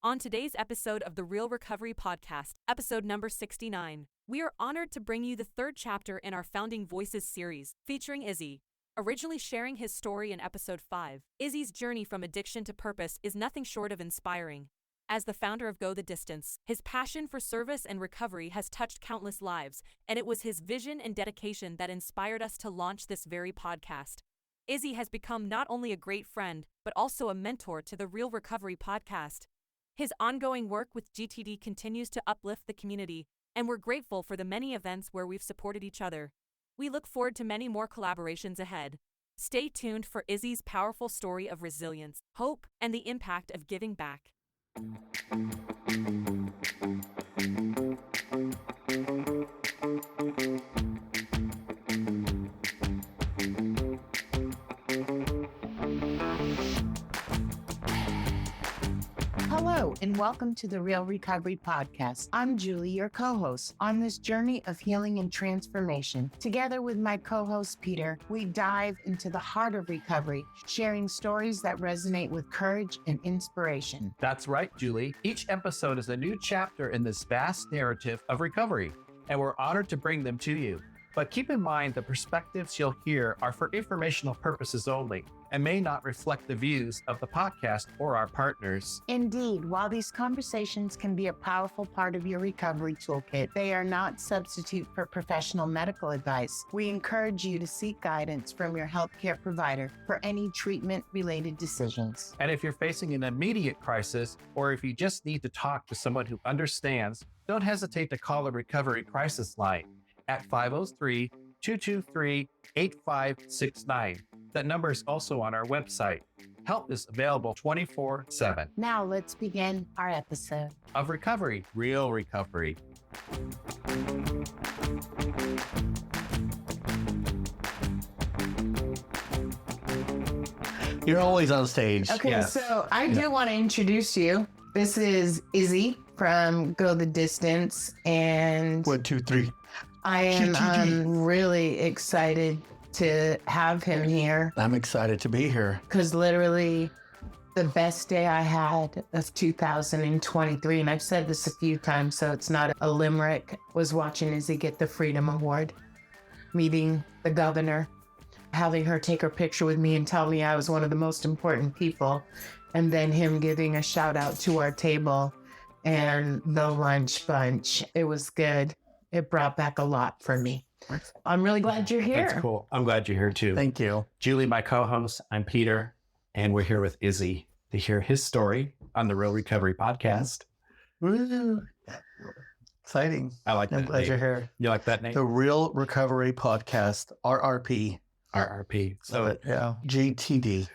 On today's episode of the Real Recovery Podcast, episode number 69, we are honored to bring you the third chapter in our Founding Voices series, featuring Izzy. Originally sharing his story in episode 5, Izzy's journey from addiction to purpose is nothing short of inspiring. As the founder of Go the Distance, his passion for service and recovery has touched countless lives, and it was his vision and dedication that inspired us to launch this very podcast. Izzy has become not only a great friend, but also a mentor to the Real Recovery Podcast. His ongoing work with GTD continues to uplift the community, and we're grateful for the many events where we've supported each other. We look forward to many more collaborations ahead. Stay tuned for Izzy's powerful story of resilience, hope, and the impact of giving back. Hello, and welcome to the Real Recovery Podcast. I'm Julie, your co-host, on this journey of healing and transformation. Together with my co-host, Peter, we dive into the heart of recovery, sharing stories that resonate with courage and inspiration. That's right, Julie. Each episode is a new chapter in this vast narrative of recovery, and we're honored to bring them to you. But keep in mind the perspectives you'll hear are for informational purposes only and may not reflect the views of the podcast or our partners. Indeed, while these conversations can be a powerful part of your recovery toolkit, they are not substitute for professional medical advice. We encourage you to seek guidance from your healthcare provider for any treatment-related decisions. And if you're facing an immediate crisis, or if you just need to talk to someone who understands, don't hesitate to call the Recovery Crisis Line at 503-223-8569. That number is also on our website. Help is available 24/7. Now let's begin our episode of recovery, real recovery. You're always on stage. Okay, Yes. So I do want to introduce you. This is Izzy from Go the Distance, and 1, 2, 3. I am really excited to have him here I'm excited to be here. because literally the best day I had of 2023, and I've said this a few times, so it's not a limerick, was watching Izzy get the Freedom Award, meeting the governor, having her take her picture with me and tell me I was one of the most important people, and then him giving a shout out to our table and the lunch bunch. It was good. It brought back a lot for me. I'm really glad you're here. That's cool. I'm glad you're here too. Thank you. Julie, my co-host, I'm Peter, and we're here with Izzy to hear his story on the Real Recovery Podcast. Woo. Exciting. I like that I'm glad name. you're here. You like that name? The Real Recovery Podcast, RRP. RRP. So GTD.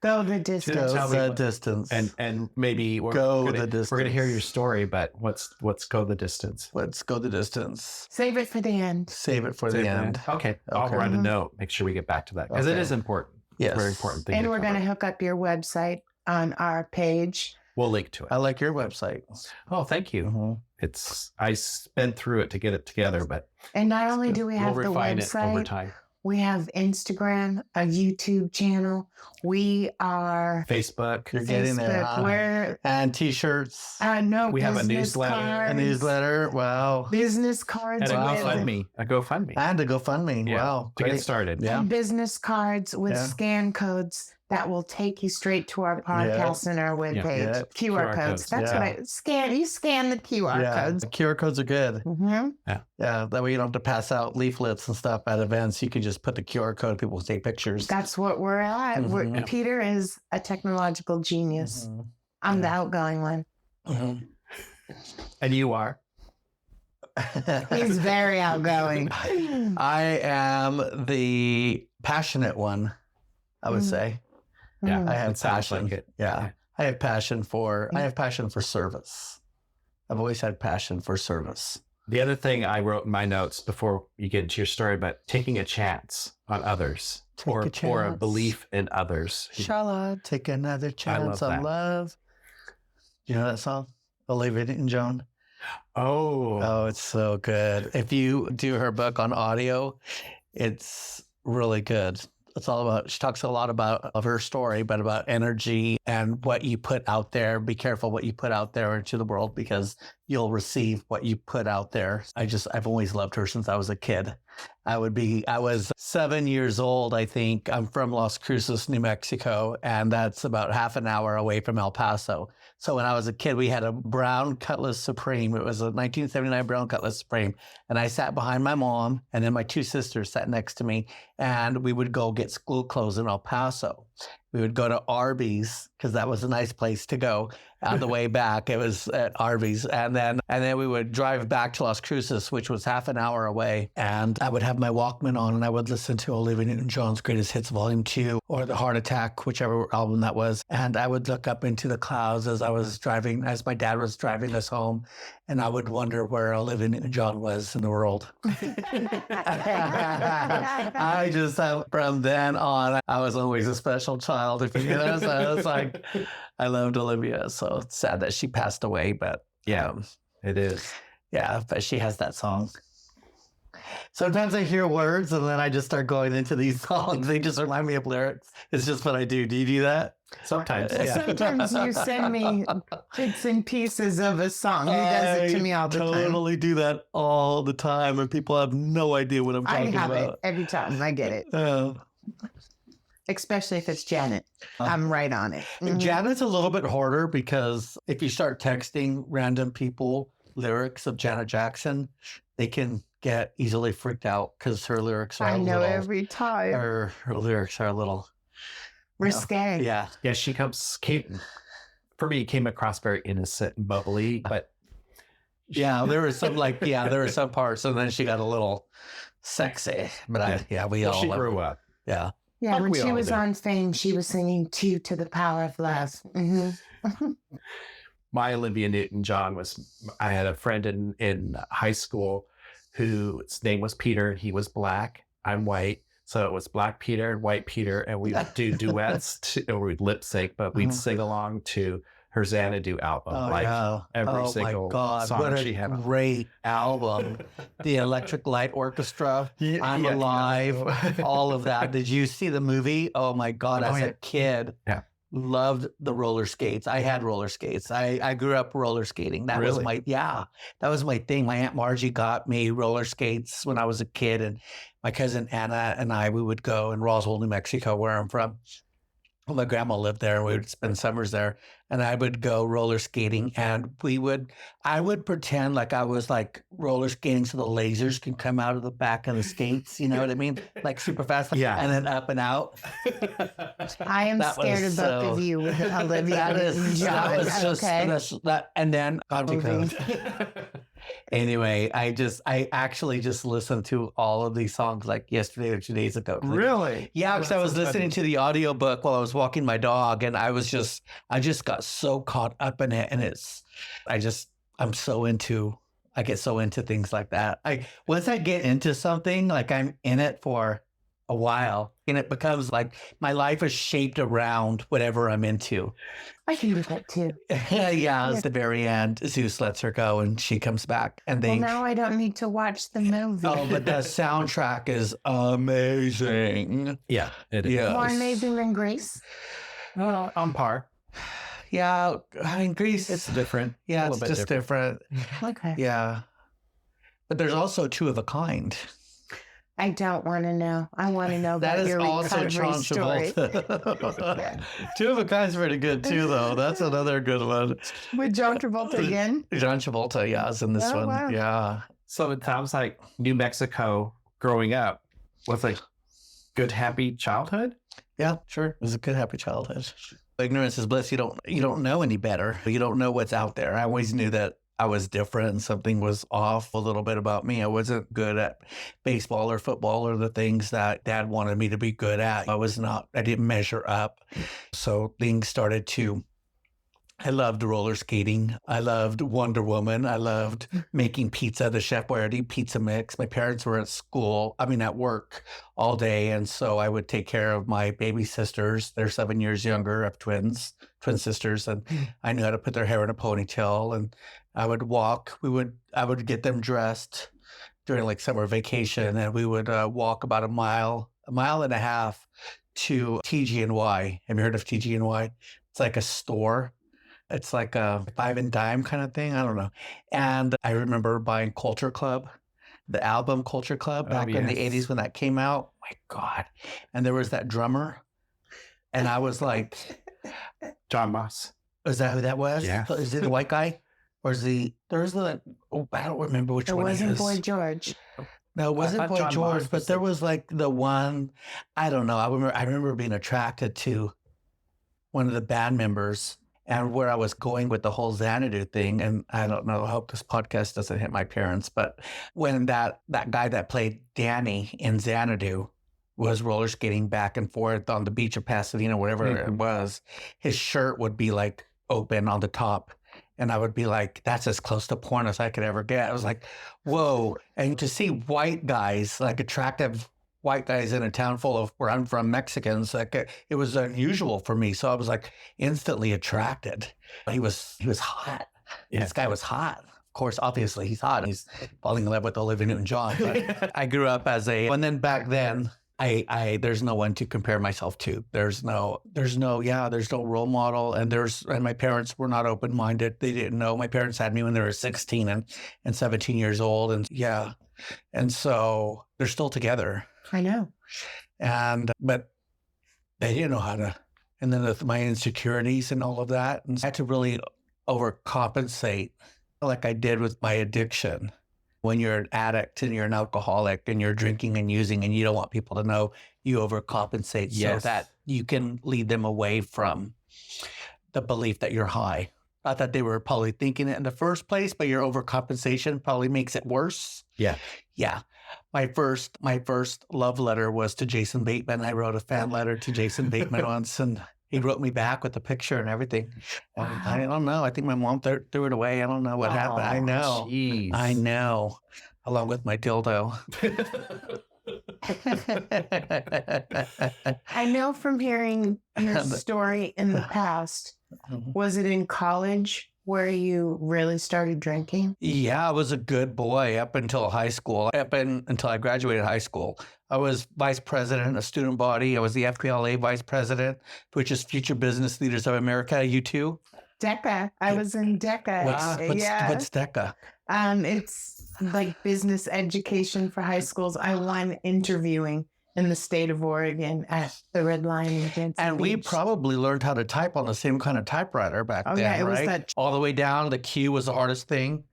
Go the distance. Tell Go me the what- distance. and maybe we're Go gonna, the distance. We're going to hear your story, but what's go the distance? Let's go the distance. Save it for the end. Save it for the end. Okay. I'll Okay. write a note. Make sure we get back to that because it Okay. is important. Yes. It's a very important thing. And to we're going to cover. hook up your website on our page. We'll link to it. I like your website. Oh, thank you. Mhm. I spent through it to get it together, but And not only do we have we'll the refine it over website, time. we have Instagram, a YouTube channel. We are Facebook. You're getting there. Facebook. Huh? We're And t-shirts. no We have a business newsletter. cards, A newsletter. Wow. business cards, And a Wow. GoFundMe. A GoFundMe. And a GoFundMe. Yeah, Wow. to Great. get started. Yeah. and business cards with Yeah. scan codes that will take you straight to our podcast and our webpage. Yeah. QR QR codes. codes. That's Yeah. what I scan. You scan the QR Yeah. codes. The QR codes are good. Mm-hmm. Yeah, that way you don't have to pass out leaflets and stuff at events. You can just put the QR code, people can take pictures. That's what we're at. Mhm. Peter is a technological genius. Mhm. I'm the outgoing one. Mhm. And you are? He's very outgoing. I am the passionate one, I would say. Yeah. I have It sounds passion. like it. Yeah. I have passion for service. I've always had passion for service. The other thing I wrote in my notes before you get into your story, but taking a chance on others Take a or a chance. belief in others. Shall I take another chance love on that. love? You know that song? Olivia Newton-John? Oh, Oh, it's so good. If you do her book on audio, it's really good. It's all about, she talks a lot about of her story, but about energy and what you put out there. Be careful what you put out there into the world because you'll receive what you put out there. I've always loved her since I was a kid. I was 7 years old, I think. I'm from Las Cruces, New Mexico, and that's about half an hour away from El Paso. So when I was a kid, we had a brown Cutlass Supreme. It was a 1979 brown Cutlass Supreme. And I sat behind my mom, and then my two sisters sat next to me, and we would go get school clothes in El Paso. We would go to Arby's because that was a nice place to go. On the way back, it was at Arby's. And then we would drive back to Las Cruces, which was half an hour away. And I would have my Walkman on and I would listen to Olivia Newton-John's Greatest Hits Volume 2 or The Heart Attack, whichever album that was. And I would look up into the clouds as my dad was driving us home. And I would wonder where Olivia Newton-John was in the world. From then on, I was always a special child. If you know, so I was like, I loved Olivia. So it's sad that she passed away, but Yeah, it is. yeah, but she has that song. Sometimes I hear words and then I just start going into these songs. They just remind me of lyrics. It's just what I do. Do you do that? Sometimes. Yeah. Sometimes you send me bits and pieces of a song. He does it to me all the time. I totally do that all the time, and people have no idea what I'm I talking have about. it every time. I get it. Especially if it's Janet. I'm right on it. Mhm. Janet's a little bit harder because if you start texting random people lyrics of Janet Jackson, they can get easily freaked out because her lyrics are I know every time. her lyrics are a little Risque. yeah. Yeah, she for me, came across very innocent and bubbly, but Yeah, there were some there were some parts, and then she got a little sexy. But we all she grew up. Yeah. Yeah, Like when we she all was do. on Fame, she was singing "Two to the Power of Love." Mm-hmm. My Olivia Newton-John I had a friend in high school whose name was Peter. He was black. I'm white. So it was Black Peter and White Peter. And we would do duets or we'd lip sync, but we'd sing along to her Xanadu album. Every single song what she a had. great album. The Electric Light Orchestra, I'm Yeah. Alive, all of that. Did you see the movie? Oh my God, as a kid. Yeah. Loved the roller skates. I had roller skates. I grew up roller skating. That was Really? that was my thing. My Aunt Margie got me roller skates when I was a kid, and my cousin Anna and we would go in Roswell, New Mexico, where I'm from. Well, my grandma lived there, and we would spend summers there. And I would go roller skating, and I would pretend like I was like roller skating so the lasers can come out of the back of the skates. You know what I mean? Like super fast, Yeah. and then up and out. I am That scared was of both so- of you with Olivia That Newton-John. was just Okay. and then Moving. Anyway, I actually just listened to all of these songs like yesterday or 2 days ago. Really? Yeah, because I was listening to the audiobook while I was walking my dog, and I just got so caught up in it, and I get so into things like that. Once I get into something, like I'm in it for a while, and it becomes like my life is shaped around whatever I'm into. I can do that too. Yeah, at the very end, Zeus lets her go, and she comes back, and Well, they. now I don't need to watch the movie. Oh, but the soundtrack is amazing. Yeah, it is. Yeah. More amazing than Grace. On par. Yeah, I mean, Grease. It's different. Yeah, a it's little bit just different. Okay. Yeah. But there's also Two of a Kind. I don't want to know. I want to know That about is your also recovery John story. Travolta. Two of a Kind's pretty good too, though. That's another good one. With John Travolta again? John Travolta, yeah, is in this Oh, one. wow. Yeah. So it sounds like New Mexico growing up was like good, happy childhood. Yeah, sure. It was a good, happy childhood. Ignorance is bliss. You don't know any better. You don't know what's out there. I always knew that I was different and something was off a little bit about me. I wasn't good at baseball or football or the things that Dad wanted me to be good at. I didn't measure up. So things started to, I loved roller skating. I loved Wonder Woman. I loved making pizza. The chef Boyardee pizza mix. My parents were at work all day. And so I would take care of my baby sisters. They're 7 years younger. I have twin sisters. And I knew how to put their hair in a ponytail. And I would walk. I would get them dressed during like summer vacation. And we would walk about a mile a mile and a half to TG&Y. Have you heard of TG&Y? It's like a store. It's like a five and dime kind of thing. I don't know. And I remember buying Culture Club, the album Culture Club back in the 80s when that came out. My God. And there was that drummer. And I was like, John Moss. is that who that was? Yeah. Is it the white guy? Or is I don't remember which It one wasn't it is. Boy George. No, it wasn't thought Boy John George, Moss but was there the- was like the one, I don't know. I remember being attracted to one of the band members and where I was going with the whole Xanadu thing. And I don't know, I hope this podcast doesn't hit my parents, but when that guy that played Danny in Xanadu was roller skating back and forth on the beach of Pasadena, whatever it was, his shirt would be like open on the top. And I would be like, that's as close to porn as I could ever get. I was like, whoa. And to see white guys, like attractive white guys in a town full of where I'm from, Mexicans, like it was unusual for me. So I was like instantly attracted. He was hot. Yeah. This guy was hot. Of course, obviously he's hot. He's falling in love with Olivia Newton-John. But I grew up and then back then, there's no one to compare myself to. There's no role model. And my parents were not open-minded. They didn't know. My parents had me when they were 16 and 17 years old. And yeah. And so they're still together. I know. But they didn't know how to. And then with my insecurities and all of that, and I had to really overcompensate like I did with my addiction. When you're an addict and you're an alcoholic and you're drinking and using and you don't want people to know, you overcompensate so that you can lead them away from the belief that you're high. Not that they were probably thinking it in the first place, but your overcompensation probably makes it worse. Yeah. Yeah. My first love letter was to Jason Bateman. I wrote a fan letter to Jason Bateman once, and he wrote me back with a picture and everything. And I don't know. I think my mom threw it away. I don't know what happened. I know. Geez. I know. Along with my dildo. I know from hearing your story in the past, was it in college where you really started drinking? Yeah, I was a good boy up until high school, until I graduated high school. I was vice president of student body. I was the FPLA vice president, which is Future Business Leaders of America, you too? DECA. I was in DECA. What's DECA? It's like business education for high schools. I won interviewing in the state of Oregon at the Red Lion in Jantzen And we Beach. probably learned how to type on the same kind of typewriter back then, yeah, it was right? that- All the way down, the Q was the hardest thing.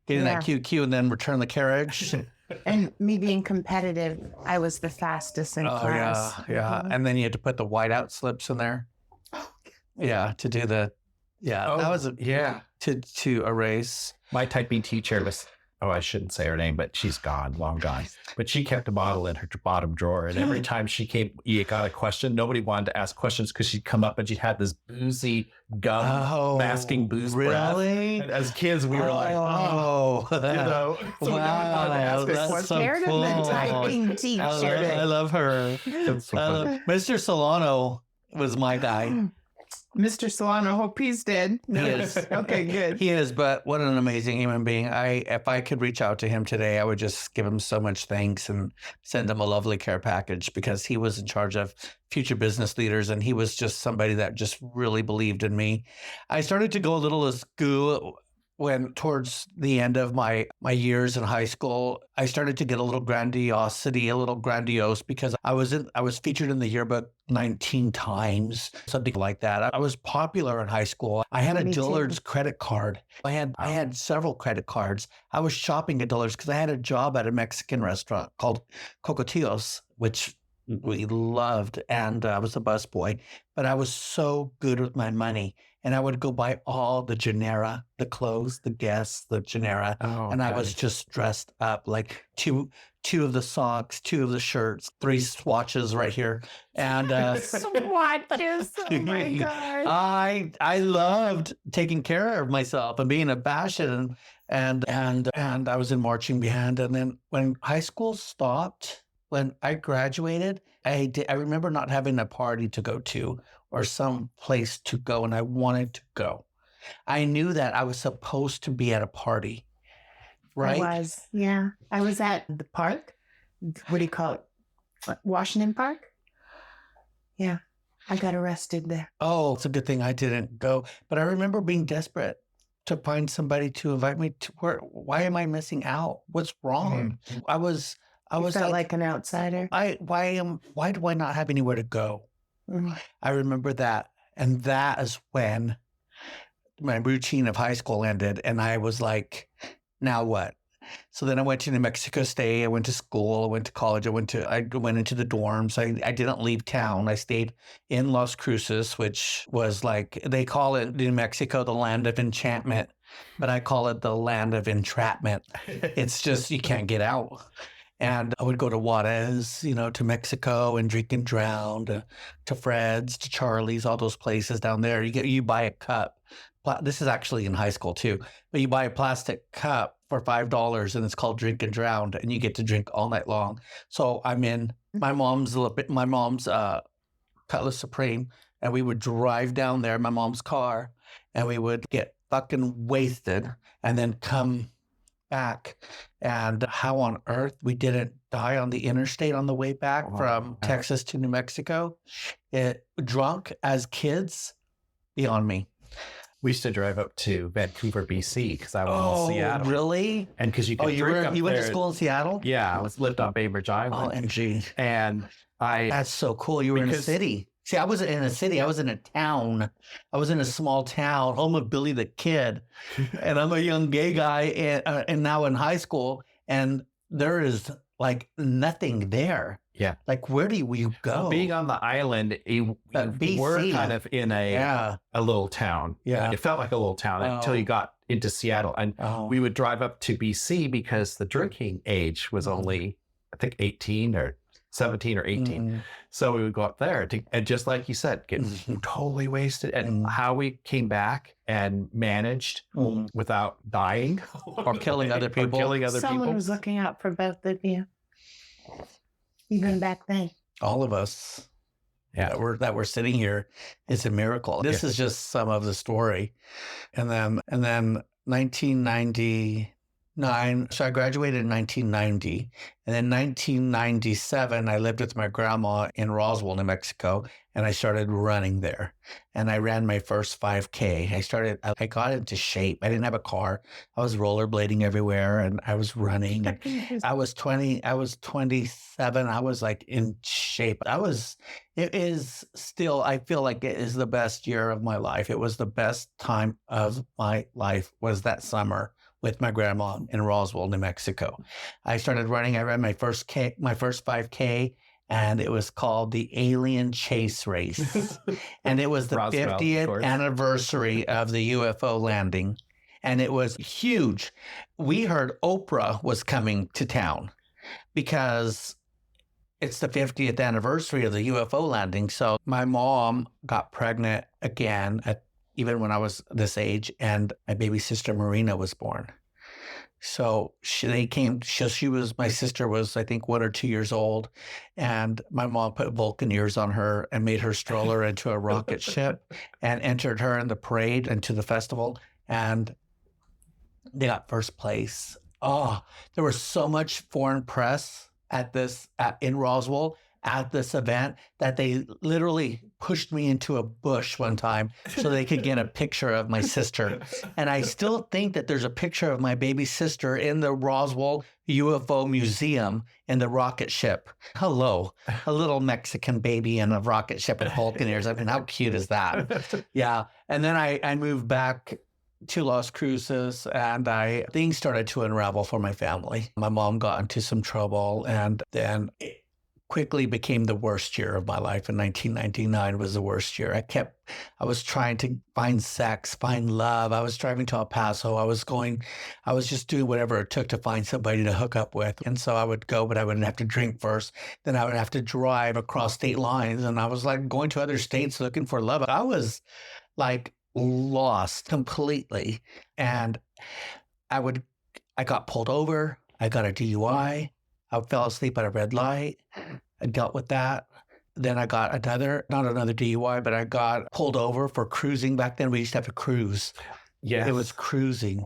Getting that Q, and then return the carriage. And me being competitive, I was the fastest in class. Yeah. And then you had to put the whiteout slips in there. Yeah, to do the, that was to erase. My typing teacher was, I shouldn't say her name, but she's gone, long gone. But she kept a bottle in her bottom drawer. And every time you got a question, nobody wanted to ask questions because she'd come up and she'd have this boozy gum masking booze breath. Really? And as kids, we were like, wow. So Wow, that's so Scared cool. of the typing teacher. I love her. Mr. Solano was my guy. Mr. Solano, hope he's dead. He is. Okay, good. He is, but what an amazing human being. If I could reach out to him today, I would just give him so much thanks and send him a lovely care package because he was in charge of Future Business Leaders and he was just somebody that just really believed in me. I started to go a little askew when towards the end of my years in high school, I started to get a little grandiose because I was featured in the yearbook 19 times, something like that. I was popular in high school. I had a Dillard's credit card. I had several credit cards. I was shopping at Dillard's because I had a job at a Mexican restaurant called Cocotillos, which we loved, and I was a busboy. But I was so good with my money. And I would go buy all the genera, the clothes, the Guess, the genera. And I was just dressed up like two of the socks, 2 of the shirts, 3 swatches right here. And Swatches. Oh my God. I loved taking care of myself and being a fashion and I was in marching band. And then when high school stopped, when I graduated, I remember not having a party to go to or some place to go, and I wanted to go. I knew that I was supposed to be at a party, right? I was at the park. What do you call it? Washington Park? Yeah. I got arrested there. Oh, it's a good thing I didn't go. But I remember being desperate to find somebody to invite me to where. Why am I missing out? What's wrong? I was You felt like, like an outsider. why do I not have anywhere to go? Mhm. I remember that. And that is when my routine of high school ended. And I was like, now what? So then I went to New Mexico State. I went to school. I went to college. I went into the dorms. I didn't leave town. I stayed in Las Cruces, which was like, they call it New Mexico, the land of enchantment, but I call it the land of entrapment. It's just, you can't get out. And I would go to Juarez, to Mexico and drink and drown, to Fred's, to Charlie's, all those places down there. You buy a cup. This is actually in high school too, but you buy a plastic cup for $5 and it's called Drink and Drown, and you get to drink all night long. So I'm in my mom's Cutlass Supreme, and we would drive down there, my mom's car, and we would get fucking wasted and then come back. And how on earth we didn't die on the interstate on the way back from Texas to New Mexico, drunk as kids, beyond me. We used to drive up to Vancouver, BC, because I was in Seattle. Oh, really? And because you could you drink up went to there. school in Seattle? Yeah, I lived on Bainbridge Island. OMG. And That's so cool. You were in a city. See, I wasn't in a city. I was in a town. I was in a small town, home of Billy the Kid. And I'm a young gay guy and now in high school. And there is like nothing there. Yeah. Like, where do we go? Well, being on the island, you were kind of in a little town. Yeah. It felt like a little town until you got into Seattle. And we would drive up to BC because the drinking age was only, I think, 18 or 17 or 18. So we would go up there and just like you said, get totally wasted. And how we came back and managed without dying or killing other people. Someone was looking out for both of you. Even back then. All of us that we're sitting here, it's a miracle. This is just some of the story. And then 1999, so I graduated in 1990. And then 1997, I lived with my grandma in Roswell, New Mexico, and I started running there. And I ran my first 5K. I got into shape. I didn't have a car. I was rollerblading everywhere and I was running. And I was 27. I was like in shape. It is still, I feel like it is the best year of my life. It was the best time of my life, was that summer with my grandma in Roswell, New Mexico. I started running. I ran my first 5K, and it was called the Alien Chase Race. And it was the 50th anniversary of the UFO landing. And it was huge. We heard Oprah was coming to town because it's the 50th anniversary of the UFO landing. So my mom got pregnant again even when I was this age, and my baby sister Marina was born. So my sister was, I think, 1 or 2 years old, and my mom put Vulcan ears on her and made her stroller into a rocket ship and entered her in the parade into the festival, and they got first place. Oh, there was so much foreign press in Roswell at this event that they literally pushed me into a bush one time so they could get a picture of my sister. And I still think that there's a picture of my baby sister in the Roswell UFO Museum in the rocket ship. Hello, a little Mexican baby in a rocket ship with Vulcan ears. I mean, how cute is that? Yeah. And then I moved back to Las Cruces, and things started to unravel for my family. My mom got into some trouble, and then it quickly became the worst year of my life. In 1999 was the worst year. I was trying to find sex, find love. I was driving to El Paso. I was just doing whatever it took to find somebody to hook up with. And so I would go, but I wouldn't have to drink first. Then I would have to drive across state lines. And I was like going to other states looking for love. I was like lost completely. And I got pulled over. I got a DUI. I fell asleep at a red light. I dealt with that. Then I got not another DUI, but I got pulled over for cruising. Back then, we used to have a cruise. Yeah. It was cruising.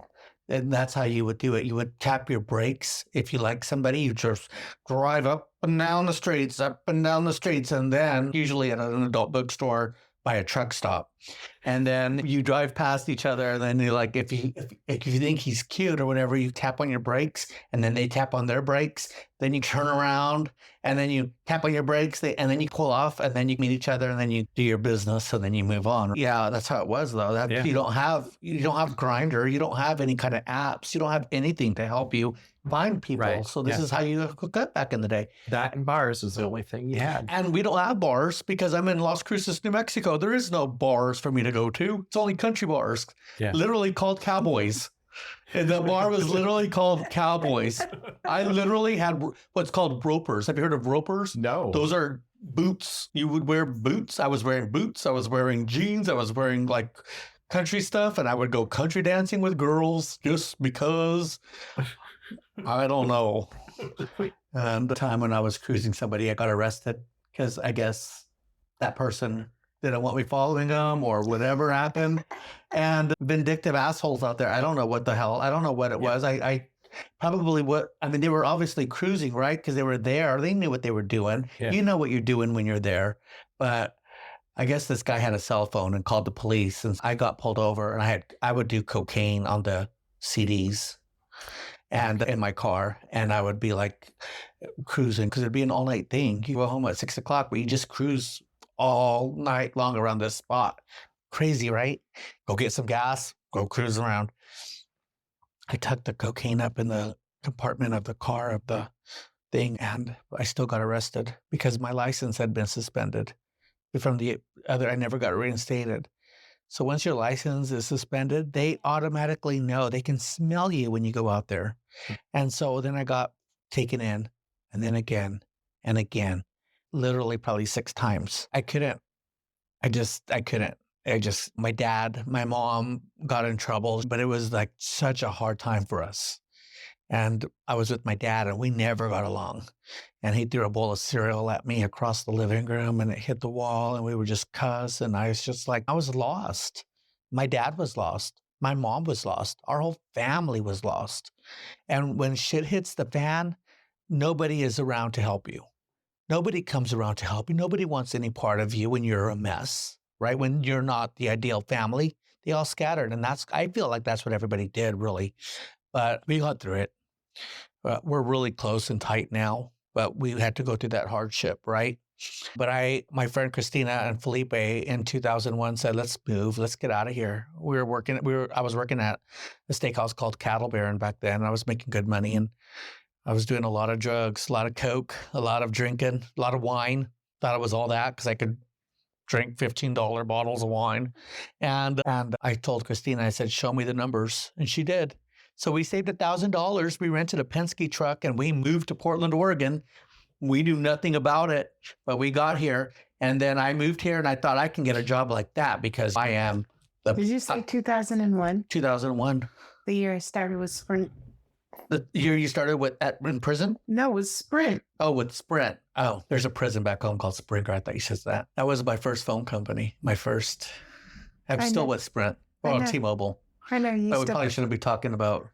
And that's how you would do it. You would tap your brakes. If you like somebody, you just drive up and down the streets, and then usually at an adult bookstore by a truck stop. And then you drive past each other, and then you're like, if you think he's cute or whatever, you tap on your brakes, and then they tap on their brakes. Then you turn around, and then you tap on your brakes, and then you pull off, and then you meet each other, and then you do your business, and then you move on. Yeah, that's how it was, though. That Yeah. you don't have Grindr, you don't have any kind of apps, you don't have anything to help you find people. Right. So this is how you hook up back in the day. That and bars was the only thing you had. And we don't have bars because I'm in Las Cruces, New Mexico. There is no bars for me to go to. It's only country bars, literally called Cowboys. And the bar was literally called Cowboys. I literally had what's called ropers. Have you heard of ropers? No. Those are boots. You would wear boots. I was wearing boots. I was wearing jeans. I was wearing like country stuff. And I would go country dancing with girls just because, I don't know. And the time when I was cruising somebody, I got arrested because I guess that person didn't want me following them or whatever happened. And vindictive assholes out there. I don't know what the hell. I don't know what it was. I probably they were obviously cruising, right? Because they were there. They knew what they were doing. Yeah. You know what you're doing when you're there. But I guess this guy had a cell phone and called the police, and I got pulled over, and I would do cocaine on the CDs and in my car, and I would be like cruising because it'd be an all night thing. You go home at 6 o'clock, but you just cruise all night long around this spot. Crazy, right? Go get some gas, go cruise around. I tucked the cocaine up in the compartment of the car of the thing, and I still got arrested because my license had been suspended. From the other, I never got reinstated. So once your license is suspended, they automatically know. They can smell you when you go out there. And so then I got taken in, and then again and again, literally probably 6 times. I couldn't. My dad, my mom got in trouble, but it was like such a hard time for us. And I was with my dad, and we never got along. And he threw a bowl of cereal at me across the living room, and it hit the wall, and we were just cuss. And I was just like, I was lost. My dad was lost. My mom was lost. Our whole family was lost. And when shit hits the fan, nobody is around to help you. Nobody comes around to help you. Nobody wants any part of you when you're a mess, right? When you're not the ideal family, they all scattered. And I feel like that's what everybody did, really. But we got through it. We're really close and tight now, but we had to go through that hardship, right? But my friend Christina and Felipe in 2001 said, let's move, let's get out of here. I was working at a steakhouse called Cattle Baron back then, and I was making good money, and I was doing a lot of drugs, a lot of coke, a lot of drinking, a lot of wine. Thought it was all that because I could drink $15 bottles of wine. And I told Christina, I said, show me the numbers. And she did. So we saved $1,000. We rented a Penske truck and we moved to Portland, Oregon. We knew nothing about it, but we got here. And then I moved here, and I thought I can get a job like that because I am. Did you say 2001? 2001. The year I started with Sprint. The year you started in prison? No, it was Sprint. Oh, with Sprint. Oh, there's a prison back home called Springer. I thought you said that. That was my first phone company. I'm still with Sprint. Well, T-Mobile. I know you. But we probably shouldn't be talking about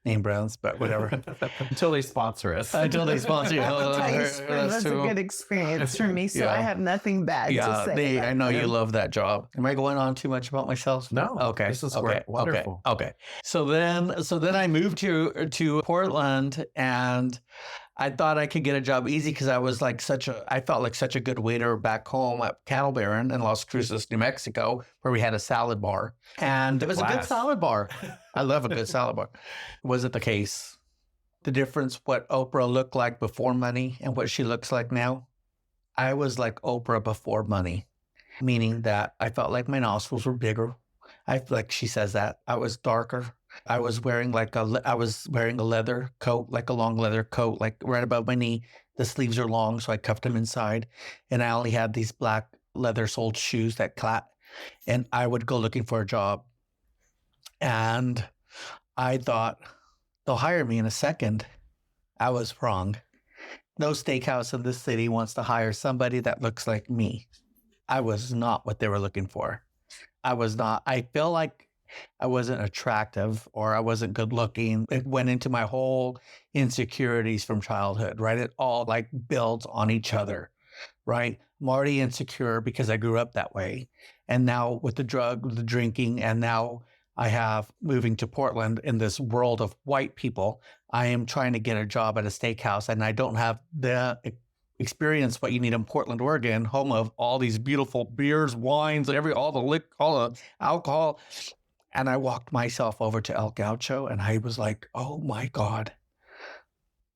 name brands, but whatever. Until they sponsor us. Until they sponsor you. That's a good experience for me, so I have nothing bad to say. I know you love that job. Am I going on too much about myself? No. Okay. This is great. Wonderful. Okay. So then I moved to Portland, and I thought I could get a job easy because I felt like such a good waiter back home at Cattle Baron in Las Cruces, New Mexico, where we had a salad bar. And it was a good salad bar. I love a good salad bar. Wasn't the case. The difference, what Oprah looked like before money and what she looks like now, I was like Oprah before money, meaning that I felt like my nostrils were bigger. Like she says that. I was darker. I was wearing a leather coat, like a long leather coat, like right above my knee. The sleeves are long, so I cuffed them inside. And I only had these black leather-soled shoes that clap. And I would go looking for a job. And I thought, they'll hire me in a second. I was wrong. No steakhouse in this city wants to hire somebody that looks like me. I was not what they were looking for. I was not. I feel like I wasn't attractive or I wasn't good looking. It went into my whole insecurities from childhood, right? It all like builds on each other, right? I'm already insecure because I grew up that way. And now with the drug, the drinking, and now I have moving to Portland in this world of white people. I am trying to get a job at a steakhouse and I don't have the experience what you need in Portland, Oregon, home of all these beautiful beers, wines, all the alcohol. And I walked myself over to El Gaucho and I was like, oh my God,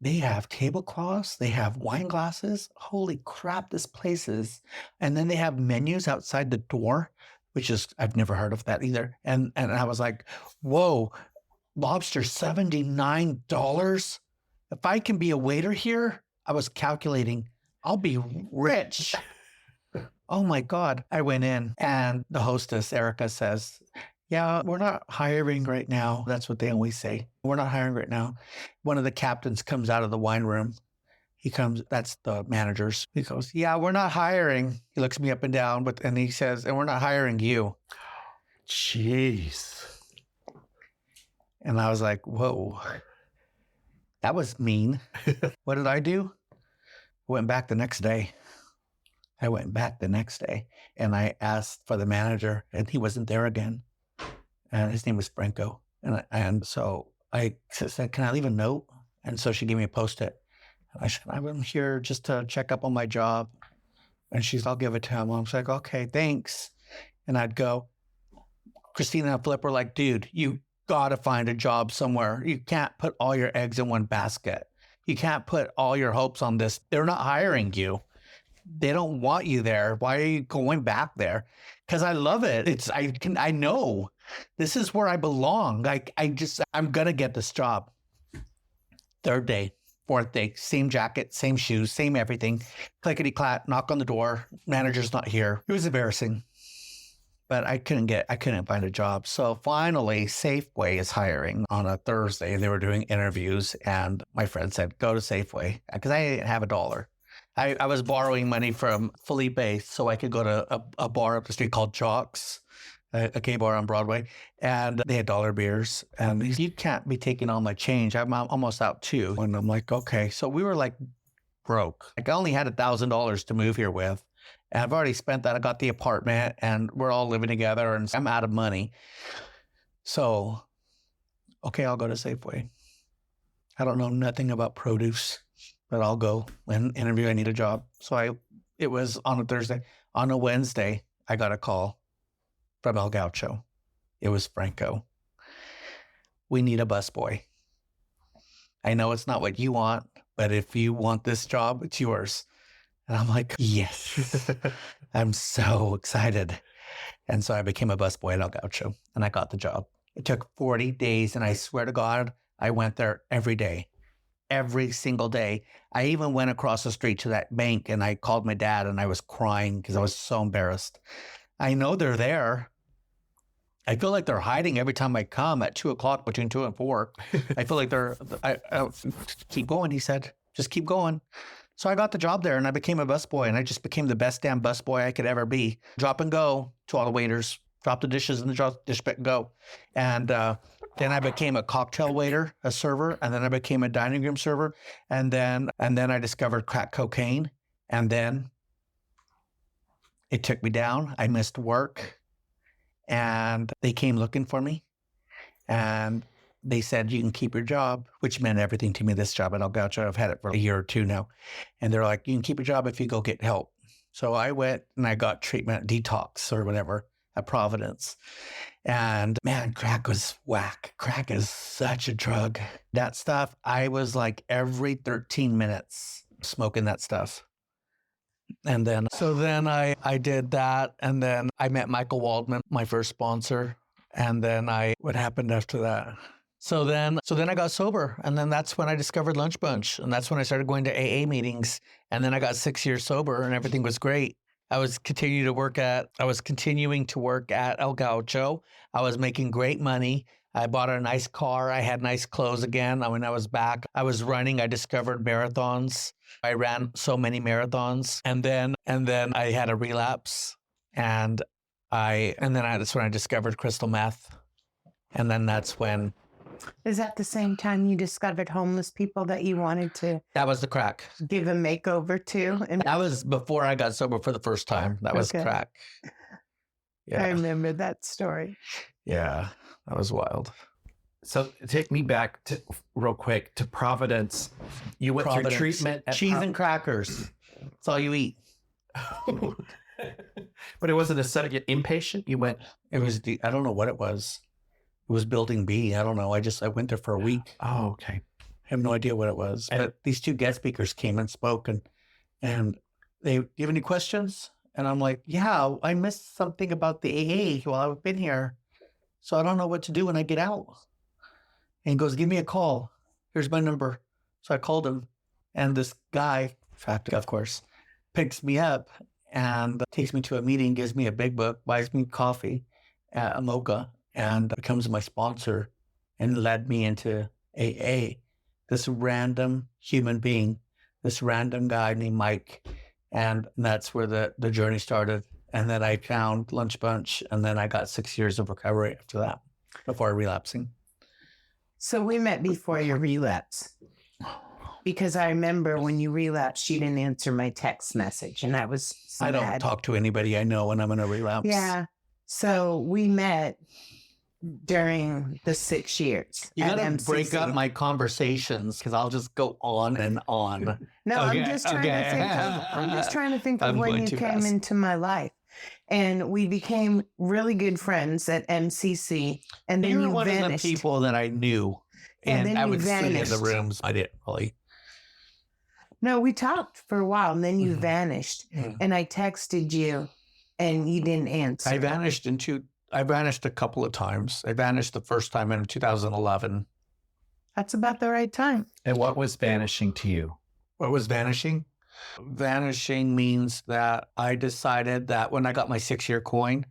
they have tablecloths, they have wine glasses. Holy crap, this place is. And then they have menus outside the door, which is, I've never heard of that either. And I was like, whoa, lobster, $79? If I can be a waiter here, I was calculating, I'll be rich. Oh my God. I went in and the hostess, Erica, says, yeah, we're not hiring right now. That's what they always say. We're not hiring right now. One of the captains comes out of the wine room. He comes, that's the managers. He goes, yeah, we're not hiring. He looks me up and down, and he says, and we're not hiring you. Jeez. And I was like, whoa, that was mean. What did I do? I went back the next day. And I asked for the manager and he wasn't there again. And his name was Franco. And so I said, can I leave a note? And so she gave me a Post-it. And I said, I'm here just to check up on my job. And she's, I'll give it to him. I was like, okay, thanks. And I'd go, Christina and Flip were like, dude, you got to find a job somewhere. You can't put all your eggs in one basket. You can't put all your hopes on this. They're not hiring you. They don't want you there. Why are you going back there? Because I love it. I know this is where I belong. Like I'm going to get this job. Third day, fourth day, same jacket, same shoes, same everything. Clickety clack, knock on the door. Manager's not here. It was embarrassing. But I couldn't find a job. So finally, Safeway is hiring on a Thursday. They were doing interviews and my friend said, go to Safeway because I didn't have $1. I was borrowing money from Felipe so I could go to a bar up the street called Jocks, a gay bar on Broadway. And they had dollar beers. And he said, you can't be taking all my change. I'm almost out too. And I'm like, okay. So we were like broke. Like I only had $1,000 to move here with. And I've already spent that. I got the apartment and we're all living together and I'm out of money. So, okay, I'll go to Safeway. I don't know nothing about produce, but I'll go and interview. I need a job. So it was on a Thursday. On a Wednesday, I got a call from El Gaucho. It was Franco. We need a busboy. I know it's not what you want, but if you want this job, it's yours. And I'm like, yes, I'm so excited. And so I became a busboy at El Gaucho and I got the job. It took 40 days. And I swear to God, I went there every day, every single day. I even went across the street to that bank and I called my dad and I was crying because I was so embarrassed. I know they're there. I feel like they're hiding every time I come at 2:00 between 2 and 4. I feel like I keep going. He said, just keep going. So I got the job there and I became a busboy and I just became the best damn busboy I could ever be. Drop and go to all the waiters, drop the dishes in the dish pit and go. And then I became a cocktail waiter, a server, and then I became a dining room server. And then I discovered crack cocaine. And then it took me down. I missed work and they came looking for me. And they said, you can keep your job, which meant everything to me, this job at El Gaucho. I've had it for a year or two now. And they're like, you can keep your job if you go get help. So I went and I got treatment, detox or whatever at Providence. And man, crack was whack. Crack is such a drug. That stuff, I was like every 13 minutes smoking that stuff. And then, I did that. And then I met Michael Waldman, my first sponsor. And then what happened after that? So then I got sober. And then that's when I discovered Lunch Bunch. And that's when I started going to AA meetings. And then I got 6 years sober and everything was great. I was continuing to work at El Gaucho. I was making great money. I bought a nice car. I had nice clothes again. When I was back, I was running. I discovered marathons. I ran so many marathons. And then I had a relapse. That's when I discovered crystal meth. And then that's when Is that the same time you discovered homeless people that you wanted to that was the crack. give a makeover to? And That was before I got sober for the first time. That was Okay. crack. I Yeah. remember that story. Yeah. That was wild. So take me back to real quick to Providence. You went Providence. through treatment at Cheese and crackers. That's all you eat. But it wasn't a set get inpatient. You went. It was I don't know what it was. It was building B. I don't know. I went there for a week. Oh, okay. I have no idea what it was. And- But these two guest speakers came and spoke, and they, do you have any questions? And I'm like, yeah, I missed something about the AA while I've been here. So I don't know what to do when I get out. And he goes, give me a call. Here's my number. So I called him, and this guy, of course, picks me up and takes me to a meeting, gives me a big book, buys me coffee, a mocha, and becomes my sponsor and led me into AA. This random human being, this random guy named Mike. And that's where the journey started. And then I found Lunch Bunch, and then I got 6 years of recovery after that, before relapsing. So we met before your relapse. Because I remember when you relapsed, you didn't answer my text message, and I was I don't sad. talk to anybody I know when I'm in a relapse. Yeah. So we met during the 6 years. You at gotta MCC. break up my conversations because I'll just go on and on. No, Okay, I'm just trying to think of, I'm just trying to think of I'm when going you too came fast. into my life. And we became really good friends at MCC. And then You you were one vanished. of the people that I knew, And and then I you would sit in the vanished. rooms. I didn't really. No, we talked for a while, and then you Mhm. vanished. Mhm. And I texted you, and you didn't answer. I vanished a couple of times. I vanished the first time in 2011. That's about the right time. And what was vanishing to you? What was vanishing? Vanishing means that I decided that when I got my 6-year coin,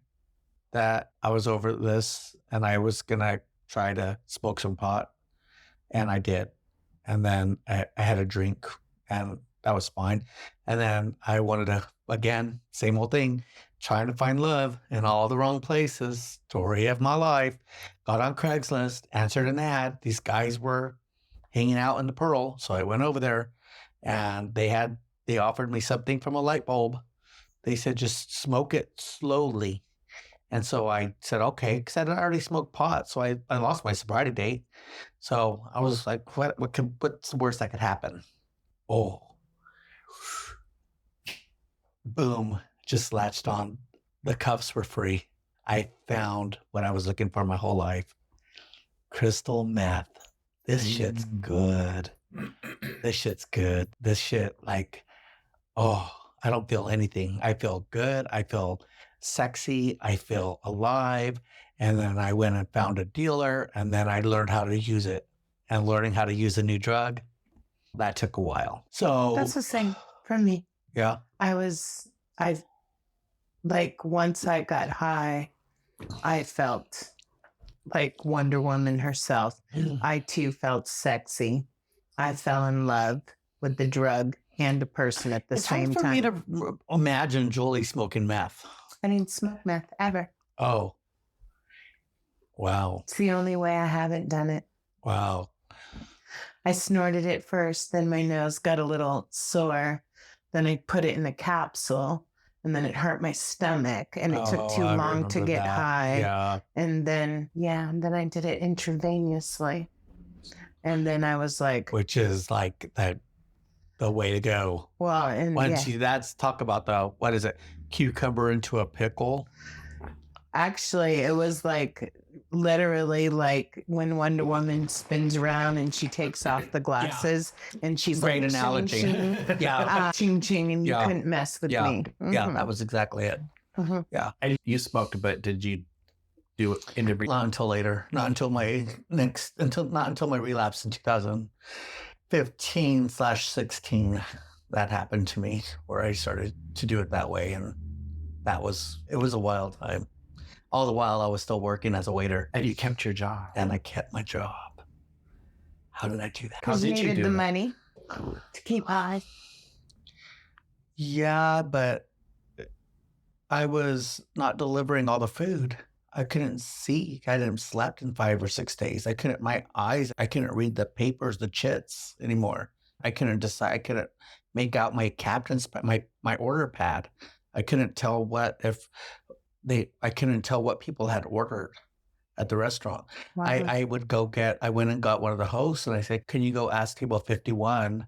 that I was over this and I was going to try to smoke some pot. And I did. And then I had a drink, and that was fine. And then I wanted to, again, same old thing, trying to find love in all the wrong places. Story of my life. Got on Craigslist, answered an ad. These guys were hanging out in the Pearl. So I went over there, and they offered me something from a light bulb. They said, just smoke it slowly. And so I said, okay, because I'd already smoked pot. So I lost my sobriety date. So I was like, what's the worst that could happen? Oh, boom, just latched on. The cuffs were free. I found what I was looking for my whole life. Crystal meth. This shit's good. This shit's good. This shit, like, oh, I don't feel anything. I feel good. I feel sexy. I feel alive. And then I went and found a dealer, and then I learned how to use it. And learning how to use a new drug, that took a while. So That's the same for me. yeah. Once I got high, I felt like Wonder Woman herself. I too felt sexy. I fell in love with the drug and the person at the It's same hard for time. me to imagine Julie smoking meth. I didn't smoke meth ever. Oh. Wow. It's the only way I haven't done it. Wow. I snorted it first, then my nose got a little sore. Then I put it in a capsule, and then it hurt my stomach, and it took too I long to remember get that. high. Yeah. And then I did it intravenously. And then I was like, Which is like the way to go. well, and Once yeah. that's talk about what is it? Cucumber into a pickle. Actually, it was like literally like when Wonder Woman spins around and she takes off the glasses and she's Great like, analogy. ching, ching, Yeah. ching, ching, and you Yeah. couldn't mess with Yeah. me. Yeah, Mhm. that was exactly it. Mhm. Yeah. And you smoked, but did you do it in the Not until later. Not until my relapse in 2015/16. That happened to me, where I started to do it that way, and it was a wild time. All the while I was still working as a waiter, and you kept your job? and I kept my job. How did I do that? How Because you did you needed do the that? money to keep high. Yeah, but I was not delivering all the food. I couldn't see. I hadn't slept in 5 or 6 days. I couldn't read the papers, the chits anymore. I couldn't decide. I couldn't make out my my order pad. I couldn't tell I couldn't tell what people had ordered at the restaurant. Wow. I went and got one of the hosts and I said, can you go ask table 51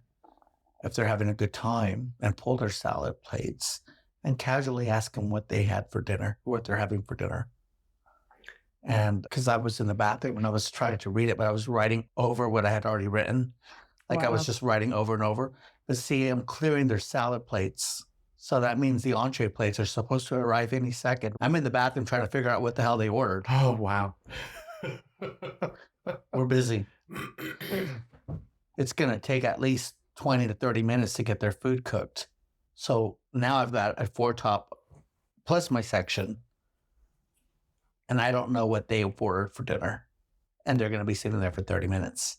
if they're having a good time, and pull their salad plates and casually ask them what they had for dinner, what they're having for dinner. And because I was in the bathroom and I was trying to read it, but I was writing over what I had already written. Like I was just writing over and over. But see, I'm clearing their salad plates. So that means the entree plates are supposed to arrive any second. I'm in the bathroom trying to figure out what the hell they ordered. Oh, wow. We're busy. It's going to take at least 20 to 30 minutes to get their food cooked. So now I've got a 4-top plus my section. And I don't know what they ordered for dinner. And they're going to be sitting there for 30 minutes.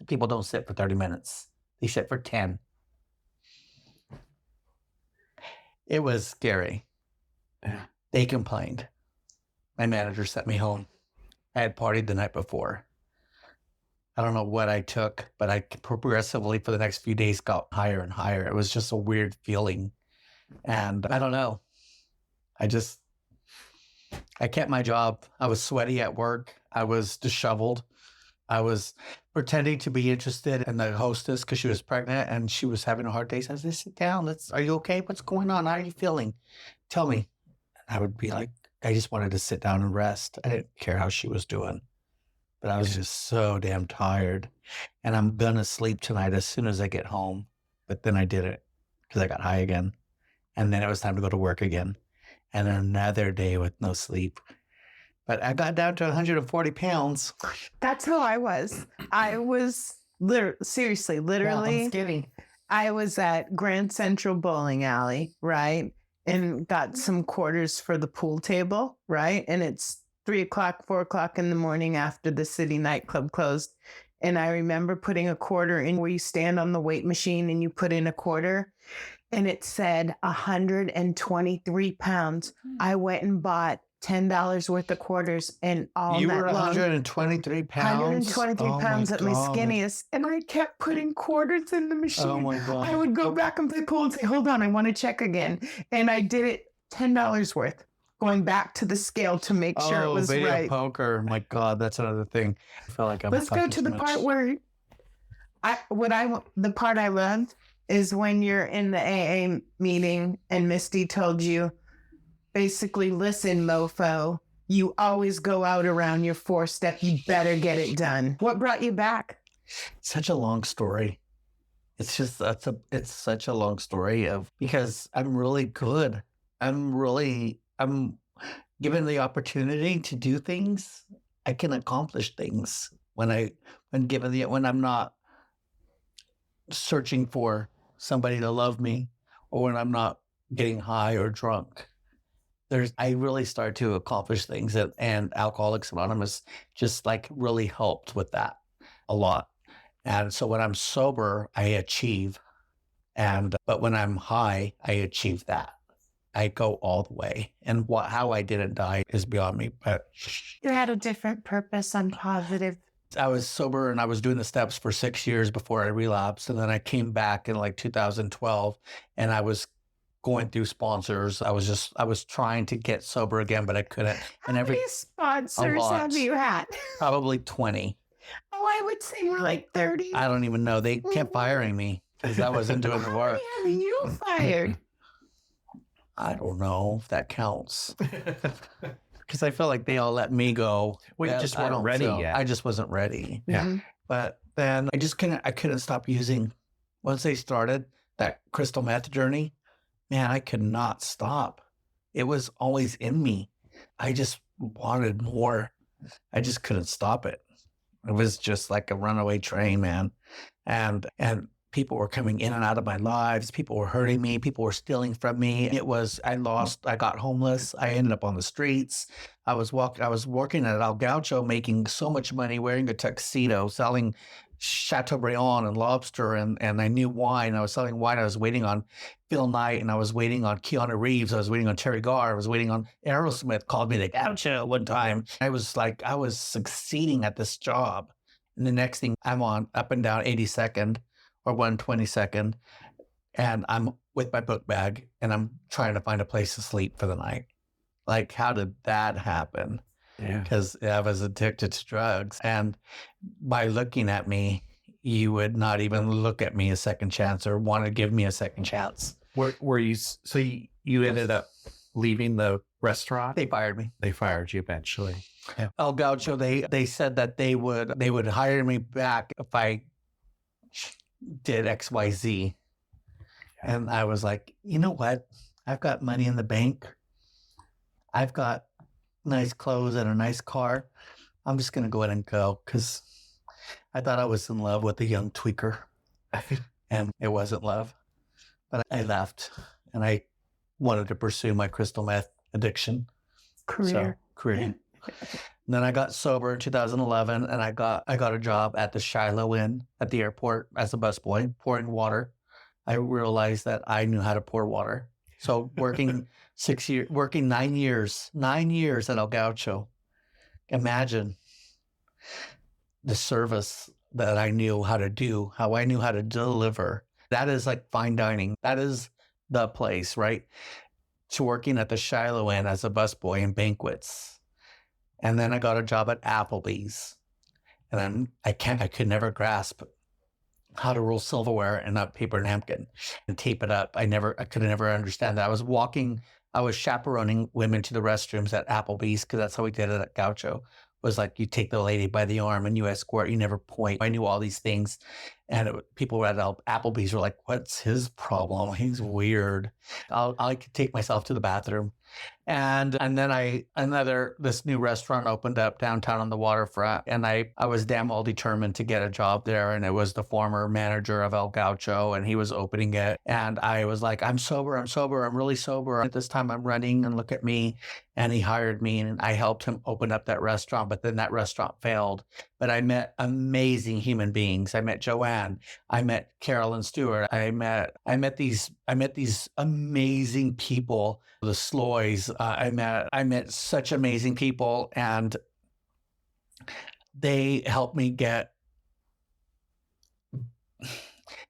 People don't sit for 30 minutes. They sit for 10. It was scary. Yeah. They complained. My manager sent me home. I had partied the night before. I don't know what I took, but I progressively for the next few days got higher and higher. It was just a weird feeling. And I don't know. I kept my job. I was sweaty at work. I was disheveled. I was pretending to be interested in the hostess because she was pregnant and she was having a hard day. So I said, sit down. Are you okay? What's going on? How are you feeling? Tell me. And I would be like, I just wanted to sit down and rest. I didn't care how she was doing, but I was just so damn tired. And I'm going to sleep tonight as soon as I get home. But then I did it because I got high again. And then it was time to go to work again. And another day with no sleep. But I got down to 140 pounds. That's how I was. I was literally. I'm skinny. I was at Grand Central Bowling Alley, right? And got some quarters for the pool table, right? And it's 3 o'clock, 4 o'clock in the morning after the city nightclub closed. And I remember putting a quarter in where you stand on the weight machine and you put in a quarter. And it said 123 pounds. I went and bought $10 worth of quarters and all you night were long. 123 pounds? 123 pounds at my skinniest. And I kept putting quarters in the machine. Oh my God. I would go back and play pool and say, hold on, I want to check again. And I did it $10 worth, going back to the scale to make sure it was video right. poker. My God, that's another thing. I feel like I'm Let's go to the part where the part I love is when you're in the AA meeting and Misty told you, basically, listen, mofo, you always go out around your 4-step. You better get it done. What brought you back? Such a long story. It's just, it's such a long story because I'm really good. I'm given the opportunity to do things. I can accomplish things when I'm not searching for somebody to love me or when I'm not getting high or drunk. I really started to accomplish things and Alcoholics Anonymous just like really helped with that a lot. And so when I'm sober, I achieve. But when I'm high, I achieve that. I go all the way. And how I didn't die is beyond me. But You had a different purpose on positive. I was sober and I was doing the steps for 6 years before I relapsed. And then I came back in like 2012 and I was going through sponsors. I was trying to get sober again, but I couldn't. How many sponsors have you had? Probably 20. Oh, I would say more like 30. I don't even know. They kept firing me because I wasn't doing the work. How many have you fired? I don't know if that counts. Because I feel like they all let me go. Well, you just weren't ready yet. I just wasn't ready. Yeah. Mm-hmm. But then I couldn't stop using. Once they started that crystal meth journey, man, I could not stop. It was always in me. I just wanted more. I just couldn't stop it. It was just like a runaway train, man. And people were coming in and out of my lives. People were hurting me. People were stealing from me. I got homeless. I ended up on the streets. I was working at El Gaucho, making so much money, wearing a tuxedo, selling Chateaubriand and lobster, and I knew wine. I was selling wine. I was waiting on Phil Knight, and I was waiting on Keanu Reeves. I was waiting on Terry Garr. I was waiting on Aerosmith. Called me the gaucho one time. I was succeeding at this job. And the next thing, I'm on up and down 82nd or 122nd, and I'm with my book bag, and I'm trying to find a place to sleep for the night. Like, how did that happen? Yeah. Because I was addicted to drugs. And by looking at me, you would not even look at me a second chance or want to give me a second chance. Were you, so you ended up leaving the restaurant? They fired me. They fired you eventually. Yeah. El Gaucho, they said that they would hire me back if I did XYZ. And I was like, you know what? I've got money in the bank. I've got nice clothes and a nice car. I'm just going to go ahead and go, because I thought I was in love with a young tweaker, and it wasn't love. But I left, and I wanted to pursue my crystal meth addiction. Career. And then I got sober in 2011, and I got a job at the Shiloh Inn at the airport as a busboy, pouring water. I realized that I knew how to pour water. So working 9 years at El Gaucho. Imagine the service that I knew how to do, how I knew how to deliver. That is like fine dining. That is the place, right? To working at the Shiloh Inn as a busboy in banquets. And then I got a job at Applebee's. And then I could never grasp how to roll silverware in a paper napkin and tape it up. I could never understand that. I was chaperoning women to the restrooms at Applebee's, because that's how we did it at Gaucho. Was like, you take the lady by the arm and you escort, you never point. I knew all these things. And people at Applebee's were like, what's his problem? He's weird. I could take myself to the bathroom. And then this new restaurant opened up downtown on the waterfront. And I was damn well determined to get a job there. And it was the former manager of El Gaucho, and he was opening it. And I was like, I'm sober, I'm really sober. At this time I'm running, and look at me. And he hired me, and I helped him open up that restaurant. But then that restaurant failed. But I met amazing human beings. I met Joanne. I met Carolyn Stewart. I met these amazing people, the Sloys. I met such amazing people, and they helped me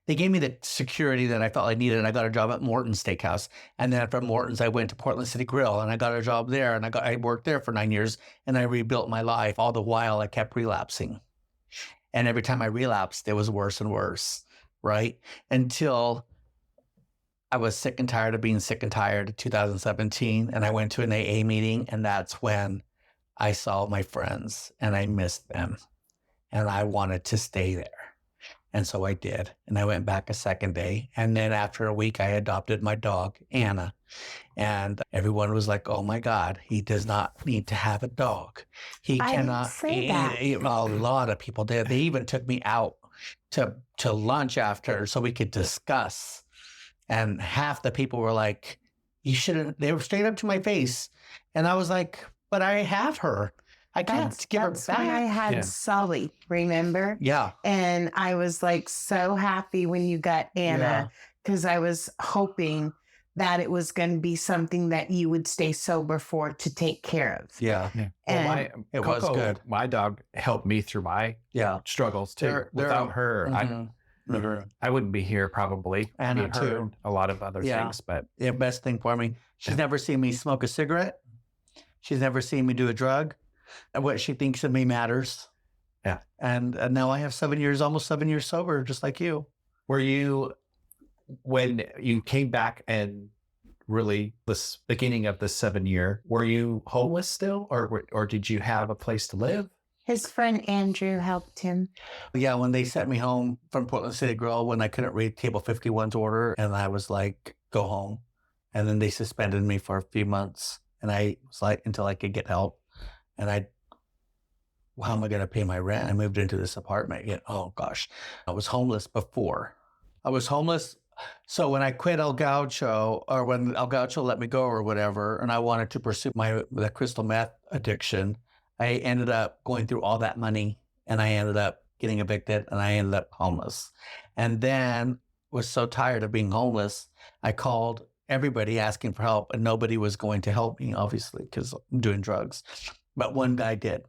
they gave me the security that I felt I needed. And I got a job at Morton's Steakhouse. And then after Morton's, I went to Portland City Grill, and I got a job there, and I worked there for 9 years, and I rebuilt my life. All the while I kept relapsing. And every time I relapsed, it was worse and worse, right? Until I was sick and tired of being sick and tired in 2017. And I went to an AA meeting, and that's when I saw my friends, and I missed them, and I wanted to stay there. And so I did. And I went back a second day. And then after a week, I adopted my dog, Anna. And everyone was like, oh my God, he does not need to have a dog. He cannot. A lot of people did. They even took me out to lunch after so we could discuss. And half the people were like, you shouldn't. They were straight up to my face. And I was like, but I have her. I can't give her back. That's when I had Sully, remember? Yeah. And I was like so happy when you got Anna, because I was hoping that it was going to be something that you would stay sober for to take care of. Yeah. And it was good. My dog helped me through my struggles too. Without her, I wouldn't be here probably. Anna too. A lot of other things, but the best thing for me, she's never seen me smoke a cigarette. She's never seen me do a drug. And what she thinks of me matters. Yeah. And now I have almost 7 years sober, just like you. Were you, when you came back and really this beginning of the 7 year, were you homeless still, or did you have a place to live? his friend Andrew helped him. Yeah, when they sent me home from Portland City Grill, when I couldn't read Table 51's order, and I was like, go home. And then they suspended me for a few months. And I was like, until I could get help. And how am I going to pay my rent? I moved into this apartment. Oh gosh, I was homeless before. I was homeless. So when I quit El Gaucho, or when El Gaucho let me go or whatever, and I wanted to pursue the crystal meth addiction, I ended up going through all that money, and I ended up getting evicted, and I ended up homeless. And then was so tired of being homeless, I called everybody asking for help, and nobody was going to help me, obviously, because I'm doing drugs. But one guy did,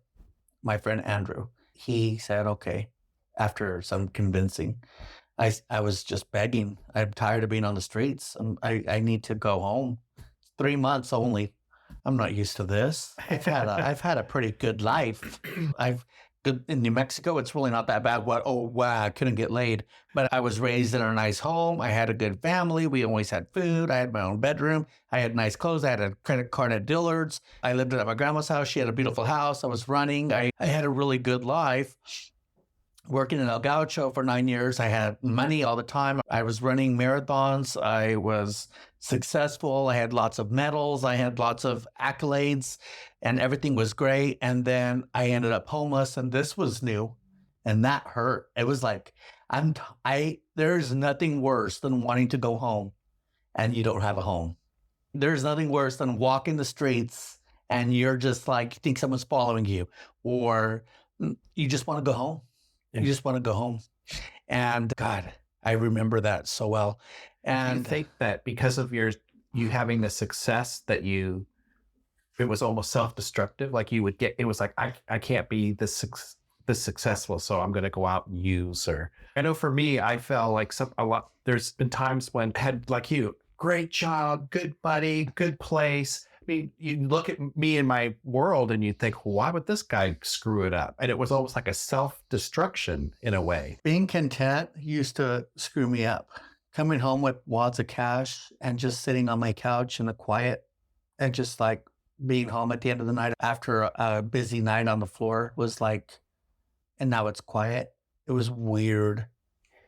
my friend Andrew. He said, okay, after some convincing, I was just begging. I'm tired of being on the streets. I need to go home. 3 months only. I'm not used to this. I've had a pretty good life. In New Mexico, it's really not that bad. Wow, I couldn't get laid. But I was raised in a nice home. I had a good family. We always had food. I had my own bedroom. I had nice clothes. I had a credit card at Dillard's. I lived at my grandma's house. She had a beautiful house. I was running. I had a really good life. Working in El Gaucho for 9 years. I had money all the time. I was running marathons. I was successful. I had lots of medals. I had lots of accolades, and everything was great. And then I ended up homeless, and this was new, and that hurt. It was like, there's nothing worse than wanting to go home and you don't have a home. There's nothing worse than walking the streets and you're just like, you think someone's following you, or you just want to go home. You just want to go home. And God, I remember that so well. And I think that because of you having the success that it was almost self-destructive. Like you would get, it was like, I can't be this successful, so I'm going to go out and use. Or I know for me, I felt like there's been times when I had, like you, great job, good buddy, good place. I mean, you look at me in my world and you think, why would this guy screw it up? And it was almost like a self-destruction in a way. Being content used to screw me up. Coming home with wads of cash and just sitting on my couch in the quiet and just like being home at the end of the night after a busy night on the floor was like, and now it's quiet. It was weird.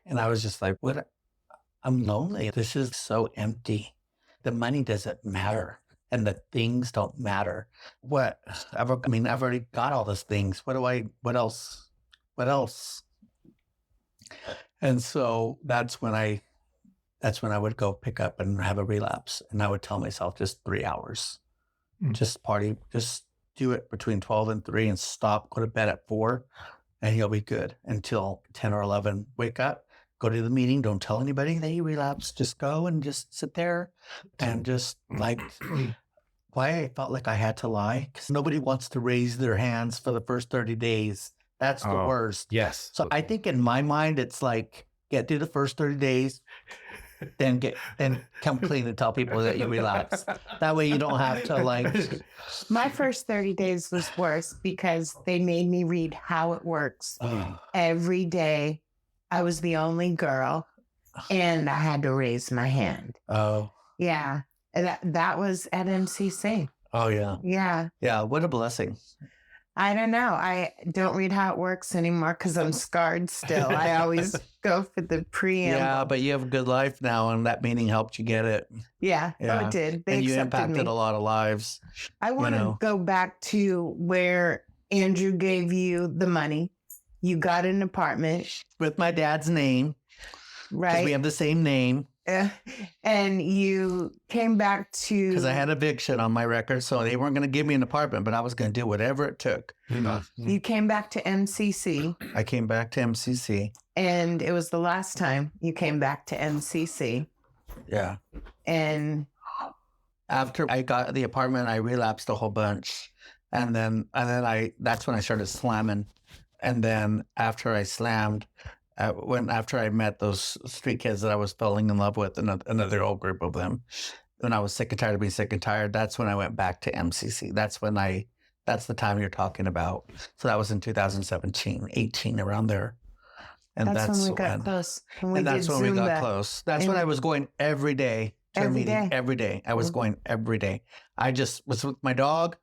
And I was just like, what? I'm lonely. This is so empty. The money doesn't matter. And the things don't matter. I've already got all those things. What else? And so that's when I would go pick up and have a relapse. And I would tell myself just 3 hours, just party, just do it between 12 and 3 and stop, go to bed at 4 and you'll be good until 10 or 11. Wake up, go to the meeting. Don't tell anybody that you relapse. Just go and just sit there and just like, why I felt like I had to lie? Because nobody wants to raise their hands for the first 30 days. That's the worst. Yes. So I think in my mind, it's like, get through the first 30 days, then come clean and tell people that you relapse. That way you don't have to like. My first 30 days was worse because they made me read how it works every day. I was the only girl and I had to raise my hand. Oh. Yeah. That was at MCC. Oh, yeah. Yeah. Yeah. What a blessing. I don't know. I don't read how it works anymore because I'm scarred still. I always go for the preamble. Yeah, but you have a good life now, and that meeting helped you get it. Yeah. Oh, it did. They and you accepted impacted me. a lot of lives. I want to go back to where Andrew gave you the money. You got an apartment. With my dad's name. Right. We have the same name. And you came back to... Because I had eviction on my record, so they weren't going to give me an apartment, but I was going to do whatever it took. You came back to MCC. I came back to MCC. And it was the last time you came back to MCC. Yeah. And... after I got the apartment, I relapsed a whole bunch. And then that's when I started slamming. And then after I slammed... after I met those street kids that I was falling in love with, another old group of them, when I was sick and tired of being sick and tired, that's when I went back to MCC. That's the time you're talking about. So that was in 2017, 18, around there. And that's when we got close. And that's when we got close. That's when I was going every day to a meeting. Every day. I was going every day. I just was with my dog.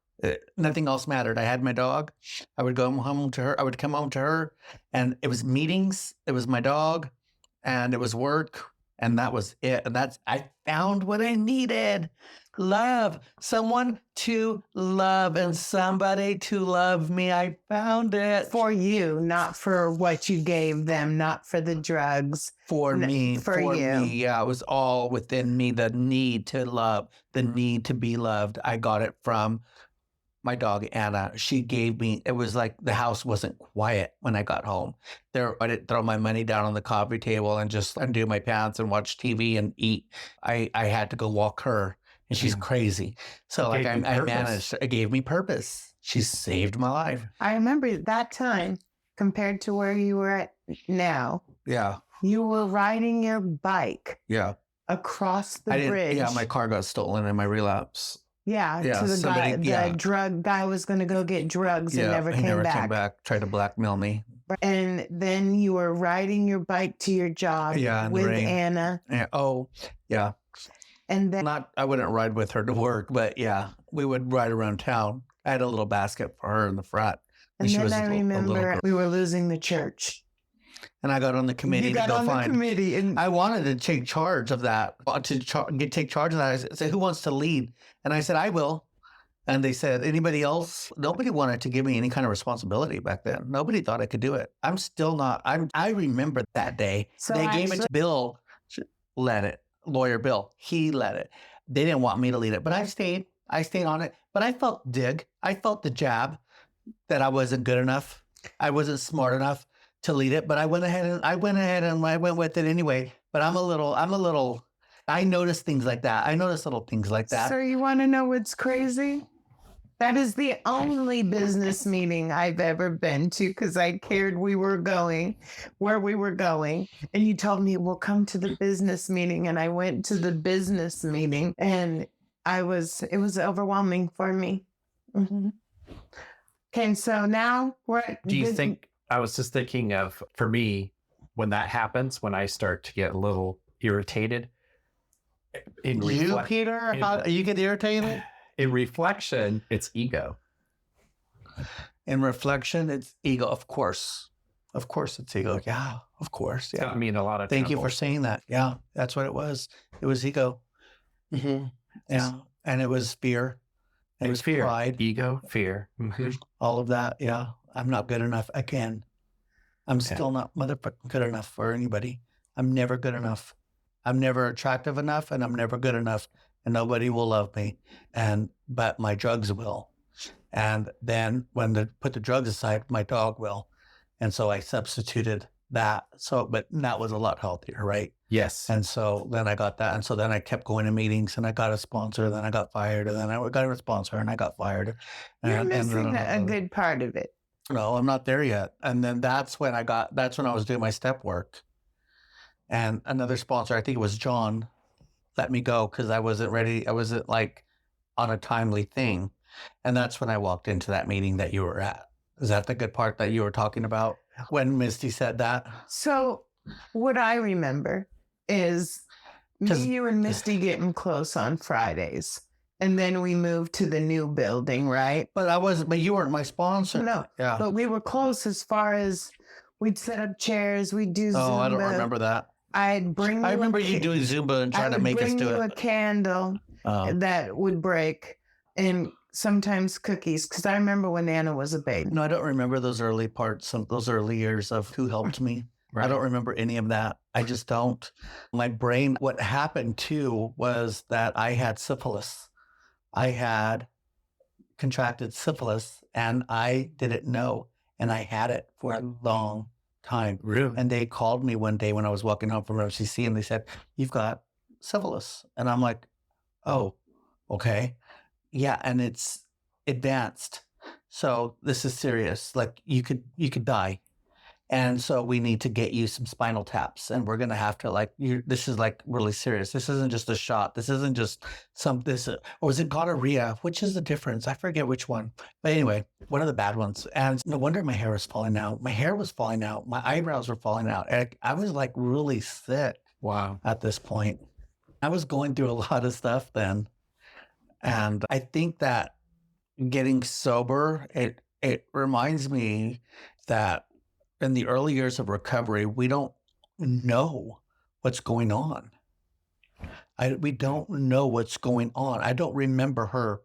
Nothing else mattered. I had my dog. I would go home to her. I would come home to her, and it was meetings. It was my dog, and it was work, and that was it. And I found what I needed: love, someone to love, and somebody to love me. I found it for you, not for what you gave them, not for the drugs. For me, for you. Me. Yeah, it was all within me. The need to love, the need to be loved. I got it from my dog Anna, she gave me, it was like the house wasn't quiet when I got home. I didn't throw my money down on the coffee table and just undo my pants and watch TV and eat. I had to go walk her, and she's crazy. So like I managed, it gave me purpose. She saved my life. I remember that time compared to where you were at now. Yeah. You were riding your bike Yeah. across the bridge. Yeah, my car got stolen in my relapse. Yeah, to the guy, the drug guy was going to go get drugs and never came back. Tried to blackmail me. And then you were riding your bike to your job with Anna. Yeah. Oh, yeah. And then I wouldn't ride with her to work, but yeah, we would ride around town. I had a little basket for her in the front. And then I remember we were losing the church. And I got on the committee to go find. And I wanted to take charge of that. Take charge of that. I said, "Who wants to lead?" And I said, "I will." And they said, "Anybody else?" Nobody wanted to give me any kind of responsibility back then. Nobody thought I could do it. I'm still not. I remember that day. So they gave it to Bill. Led it. Lawyer Bill. He led it. They didn't want me to lead it, but I stayed. I stayed on it. But I felt I felt the jab that I wasn't good enough. I wasn't smart enough to lead it, but I went ahead and I went with it anyway. But I notice things like that. I notice little things like that. So you want to know what's crazy? That is the only business meeting I've ever been to because I cared where we were going. And you told me, "We'll come to the business meeting." And I went to the business meeting and it was overwhelming for me. Mm-hmm. Okay, so now do you think, I was just thinking of, for me, when that happens, when I start to get a little irritated. Peter? How you get irritated? In reflection, it's ego. In reflection, it's ego. Of course, it's ego. Yeah, of course. Yeah. I mean, a lot of. Thank you for saying that. Yeah, that's what it was. It was ego. Mm-hmm. Yeah, and it was fear. It was fear, pride, ego, fear, all of that. Yeah, I'm not good enough. Again, I'm still not motherfucking good enough for anybody. I'm never good enough. I'm never attractive enough, and I'm never good enough, and nobody will love me. But my drugs will. And then when they put the drugs aside, my dog will. And so I substituted that. But that was a lot healthier, right? Yes. And so then I got that. And so then I kept going to meetings and I got a sponsor. Then I got fired. And then I got a sponsor and I got fired. You're missing a good part of it. No, I'm not there yet. And then that's when I was doing my step work. And another sponsor, I think it was John, let me go because I wasn't ready. I wasn't like on a timely thing. And that's when I walked into that meeting that you were at. Is that the good part that you were talking about when Misty said that? So what I remember is you and Misty getting close on Fridays. And then we moved to the new building, right? But you weren't my sponsor. No. Yeah. But we were close as far as we'd set up chairs, we'd do Zumba. Oh, I don't remember that. I remember you doing Zumba and trying to make us do it. I would bring you a candle that would break and sometimes cookies, because I remember when Anna was a baby. No, I don't remember those early parts, those early years of who helped me. Right. I don't remember any of that. I just don't. My brain, what happened too was that I had syphilis. I had contracted syphilis and I didn't know. And I had it for a long time. Really? And they called me one day when I was walking home from FCC and they said, "You've got syphilis." And I'm like, "Oh, okay." Yeah, and it's advanced. So this is serious. Like you could die. And so we need to get you some spinal taps, and we're going to have to this is like really serious. This isn't just a shot. This isn't just or is it gonorrhea? Which is the difference? I forget which one. But anyway, one of the bad ones. And no wonder my hair was falling out. My hair was falling out. My eyebrows were falling out. I was like really sick. Wow. At this point, I was going through a lot of stuff then. And I think that getting sober, it reminds me that in the early years of recovery, we don't know what's going on. We don't know what's going on. I don't remember her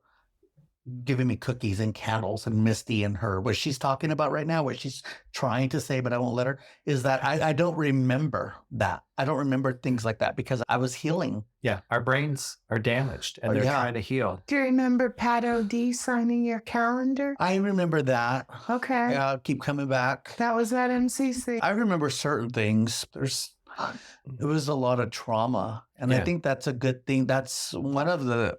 giving me cookies and candles, and Misty and her, what she's talking about right now, what she's trying to say, but I won't let her, is that I don't remember that. I don't remember things like that because I was healing. Yeah. Our brains are damaged and they're trying to heal. Do you remember Pat O.D. signing your calendar? I remember that. Okay. Yeah, keep coming back. That was at MCC. I remember certain things. It was a lot of trauma. And I think that's a good thing. That's one of the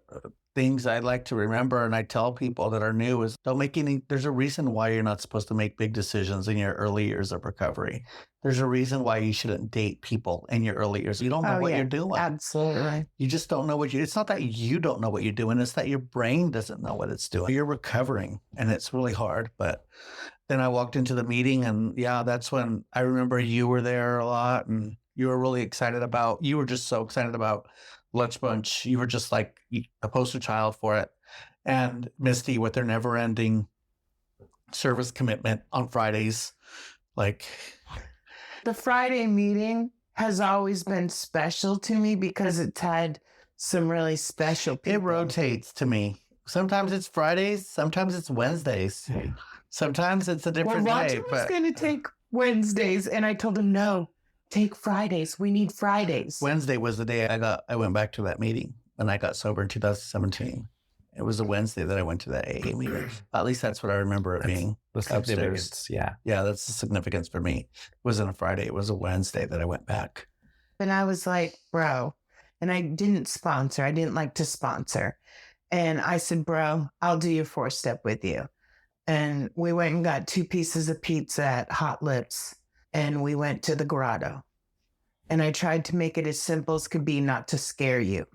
things I like to remember. And I tell people that are new is there's a reason why you're not supposed to make big decisions in your early years of recovery. There's a reason why you shouldn't date people in your early years. You don't know what you're doing. Absolutely. You just don't know it's not that you don't know what you're doing. It's that your brain doesn't know what it's doing. You're recovering and it's really hard. But then I walked into the meeting and that's when I remember you were there a lot and you were just so excited about Lunch Bunch. You were just like a poster child for it. And Misty with their never ending service commitment on Fridays. Like the Friday meeting has always been special to me because it's had some really special people. It rotates to me. Sometimes it's Fridays, sometimes it's Wednesdays. Sometimes it's a different day. Roger was going to take Wednesdays, and I told him, no, take Fridays. We need Fridays. Wednesday was the day I went back to that meeting when I got sober in 2017. It was a Wednesday that I went to that AA meeting. At least that's what I remember it being. The significance, yeah. Yeah, that's the significance for me. It wasn't a Friday. It was a Wednesday that I went back. And I was like, bro, and I didn't sponsor. I didn't like to sponsor. And I said, bro, I'll do your 4-step with you. And we went and got 2 pieces of pizza at Hot Lips. And we went to the grotto. And I tried to make it as simple as could be, not to scare you.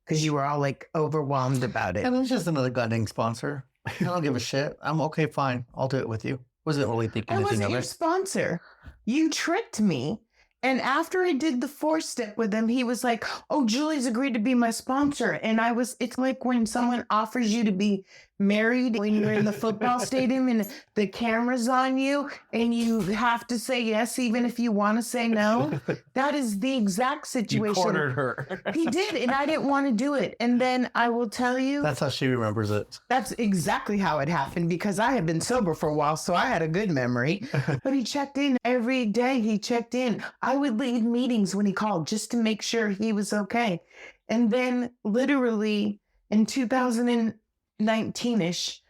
Because you were all like overwhelmed about it. And it was just another goddamn sponsor. I don't give a shit. I'm okay, fine. I'll do it with you. Wasn't really thinking anything of it. I wasn't your sponsor. You tricked me. And after I did the 4-step with him, he was like, oh, Julie's agreed to be my sponsor. And it's like when someone offers you to be married when you're in the football stadium and the camera's on you and you have to say yes, even if you want to say no. That is the exact situation. You cornered her. He did. And I didn't want to do it. And then I will tell you. That's how she remembers it. That's exactly how it happened because I had been sober for a while, so I had a good memory. But he checked in every day. He checked in. I would leave meetings when he called just to make sure he was okay. And then literally in 2019-ish,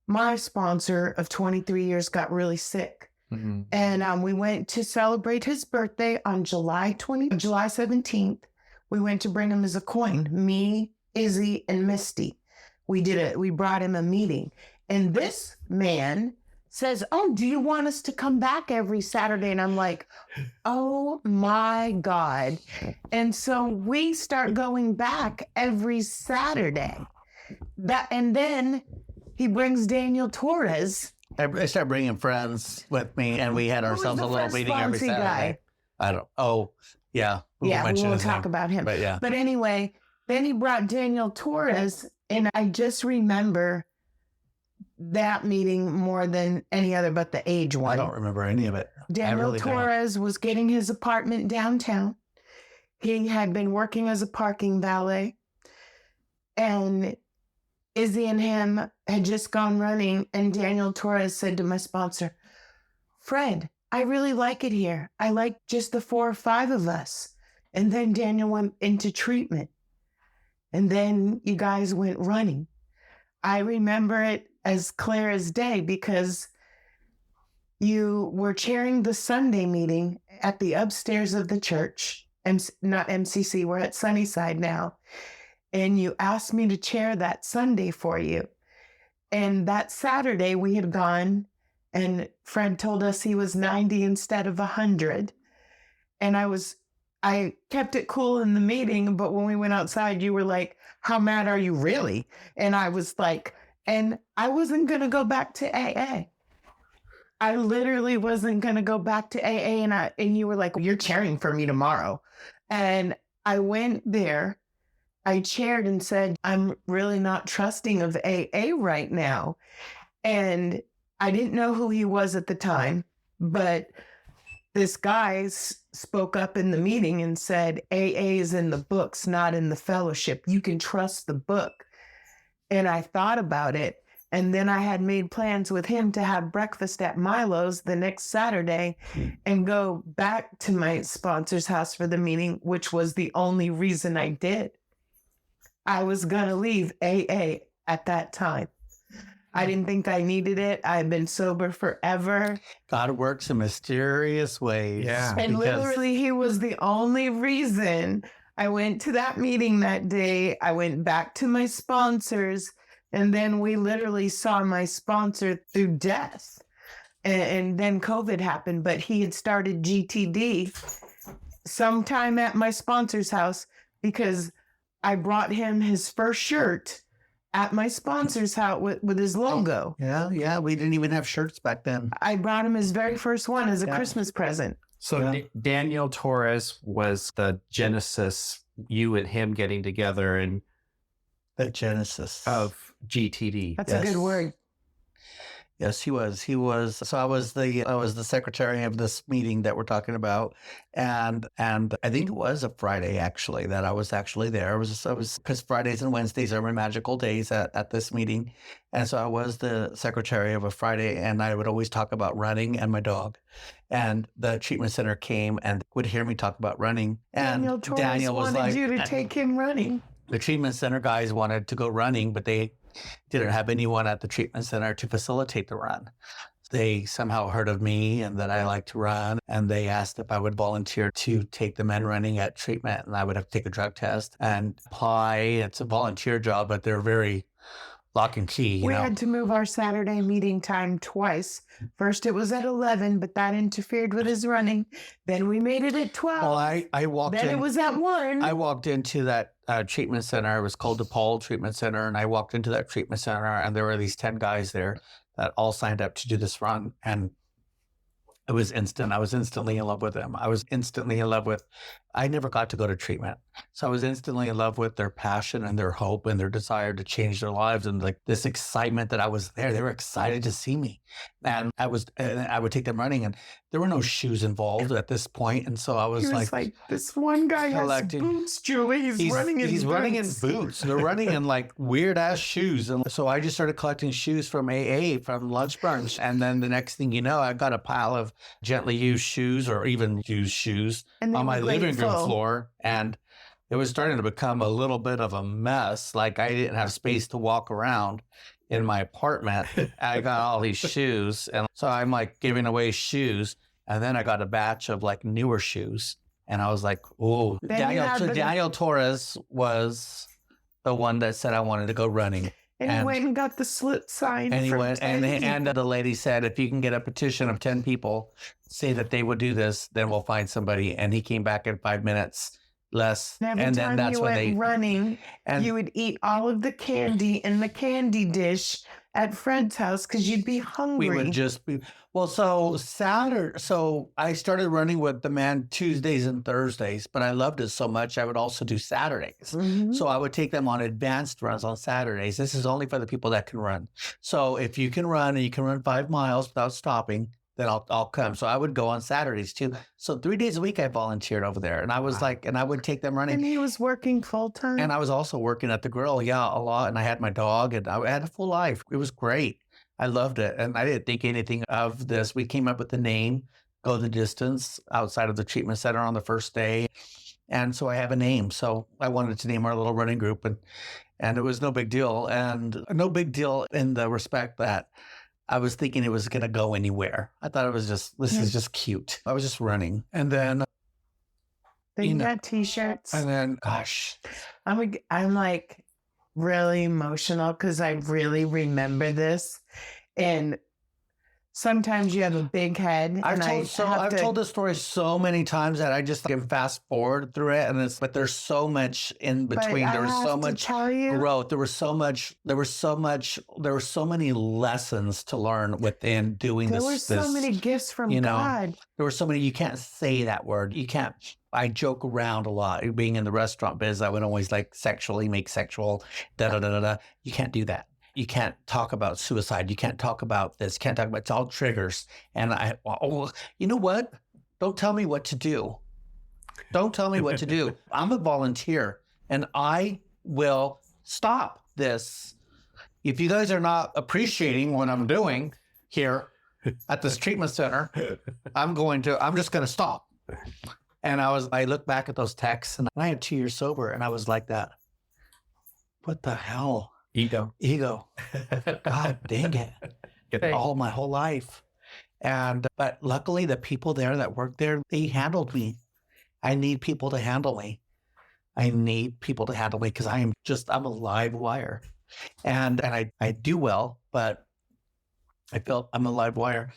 my sponsor of 23 years got really sick. Mm-hmm. And we went to celebrate his birthday on July 17th. We went to bring him as a coin, me, Izzy, and Misty. We brought him a meeting. And this man says, oh, do you want us to come back every Saturday? And I'm like, oh my God. And so we start going back every Saturday. And then he brings Daniel Torres. I started bringing friends with me, and we had ourselves a little meeting every Saturday. Guy? I don't. Oh, yeah. We won't talk about him. But yeah. But anyway, then he brought Daniel Torres, and I just remember that meeting more than any other, but the age one. I don't remember any of it. Daniel Torres was getting his apartment downtown. He had been working as a parking valet, and Izzy and him had just gone running, and Daniel Torres said to my sponsor, Fred, I really like it here. I like just the 4 or 5 of us. And then Daniel went into treatment. And then you guys went running. I remember it as clear as day because you were chairing the Sunday meeting at the upstairs of the church, not MCC, we're at Sunnyside now. And you asked me to chair that Sunday for you. And that Saturday we had gone and Fred told us he was 90 instead of 100. And I kept it cool in the meeting, but when we went outside, you were like, how mad are you really? And I was like, and I wasn't going to go back to AA. I literally wasn't going to go back to AA. And you were like, you're chairing for me tomorrow. And I went there. I chaired and said, I'm really not trusting of AA right now. And I didn't know who he was at the time, but this guy spoke up in the meeting and said, AA is in the books, not in the fellowship. You can trust the book. And I thought about it. And then I had made plans with him to have breakfast at Milo's the next Saturday and go back to my sponsor's house for the meeting, which was the only reason I did. I was going to leave AA at that time. I didn't think I needed it. I had been sober forever. God works in mysterious ways. Yeah. And literally, he was the only reason I went to that meeting that day. I went back to my sponsors, and then we literally saw my sponsor through death. And then COVID happened, but he had started GTD sometime at my sponsor's house because I brought him his first shirt at my sponsor's house with his logo. Yeah. We didn't even have shirts back then. I brought him his very first one as a Christmas present. So Daniel Torres was the genesis, you and him getting together and The genesis of GTD. That's a good word. Yes, he was. So I was the secretary of this meeting that we're talking about, and I think it was a Friday actually that I was actually there. I was because Fridays and Wednesdays are my magical days at this meeting, and so I was the secretary of a Friday, and I would always talk about running and my dog, and the treatment center came and would hear me talk about running, and Daniel was wanted like, you to take him running. The treatment center guys wanted to go running, but they didn't have anyone at the treatment center to facilitate the run. They somehow heard of me and that I like to run, and they asked if I would volunteer to take the men running at treatment, and I would have to take a drug test and apply. It's a volunteer job, but they're very lock and key. We had to move our Saturday meeting time twice. First, it was at 11, but that interfered with his running. Then we made it at 12. Well, I walked then in. It was at 1. I walked into that treatment center. It was called DePaul Treatment Center. And I walked into that treatment center, and there were these 10 guys there that all signed up to do this run. And it was instant. I was instantly in love with them. I never got to go to treatment. So I was instantly in love with their passion and their hope and their desire to change their lives, and like this excitement that I was there. They were excited to see me. And I would take them running, and there were no shoes involved at this point. And so I was like this one guy has boots, Julie. He's running in boots. They're running in like weird ass shoes. And so I just started collecting shoes from AA, from lunch brunch. And then the next thing you know, I got a pile of gently used shoes or even used shoes on my living room floor. And it was starting to become a little bit of a mess. Like I didn't have space to walk around in my apartment. I got all these shoes. And so I'm like giving away shoes. And then I got a batch of like newer shoes. And I was like, oh, Daniel Torres was the one that said I wanted to go running. And he went and got the slip sign. And he went, and the lady said, if you can get a petition of 10 people, say that they would do this, then we'll find somebody. And he came back in 5 minutes less. And then that's when they running. And you would eat all of the candy in the candy dish at Fred's house because you'd be hungry. We would just be so I started running with the man Tuesdays and Thursdays, but I loved it so much I would also do Saturdays. Mm-hmm. So I would take them on advanced runs on Saturdays. This is only for the people that can run. So if you can run and you can run 5 miles without stopping, then I'll come. So I would go on Saturdays too. So 3 days a week I volunteered over there, and I was and I would take them running. And he was working full time. And I was also working at the grill, a lot. And I had my dog, and I had a full life. It was great. I loved it, and I didn't think anything of this. We came up with the name, Go the Distance, outside of the treatment center on the first day, and so I have a name. So I wanted to name our little running group, and it was no big deal, and no big deal in the respect that I was thinking it was going to go anywhere. I thought it was this is just cute. I was just running. And then you got t-shirts. And then, gosh. I'm like really emotional because I really remember this. And sometimes you have a big head. I've told this story so many times that I just can fast forward through it, but there's so much in between. There was so much growth. There were so many lessons to learn within doing this. There were so many gifts from God. There were so many. You can't say that word. You can't. I joke around a lot. Being in the restaurant biz, I would always like make sexual da-da-da-da-da. You can't do that. You can't talk about suicide. You can't talk about this. Can't talk about, it's all triggers. And you know what? Don't tell me what to do. Don't tell me what to do. I'm a volunteer, and I will stop this if you guys are not appreciating what I'm doing here at this treatment center, I'm just going to stop. And I look back at those texts, and I had 2 years sober, and I was like that. What the hell? Ego. God dang it. All my whole life. But luckily the people there that worked there, they handled me. I need people to handle me. Because I'm a live wire. And I do well, but I felt I'm a live wire.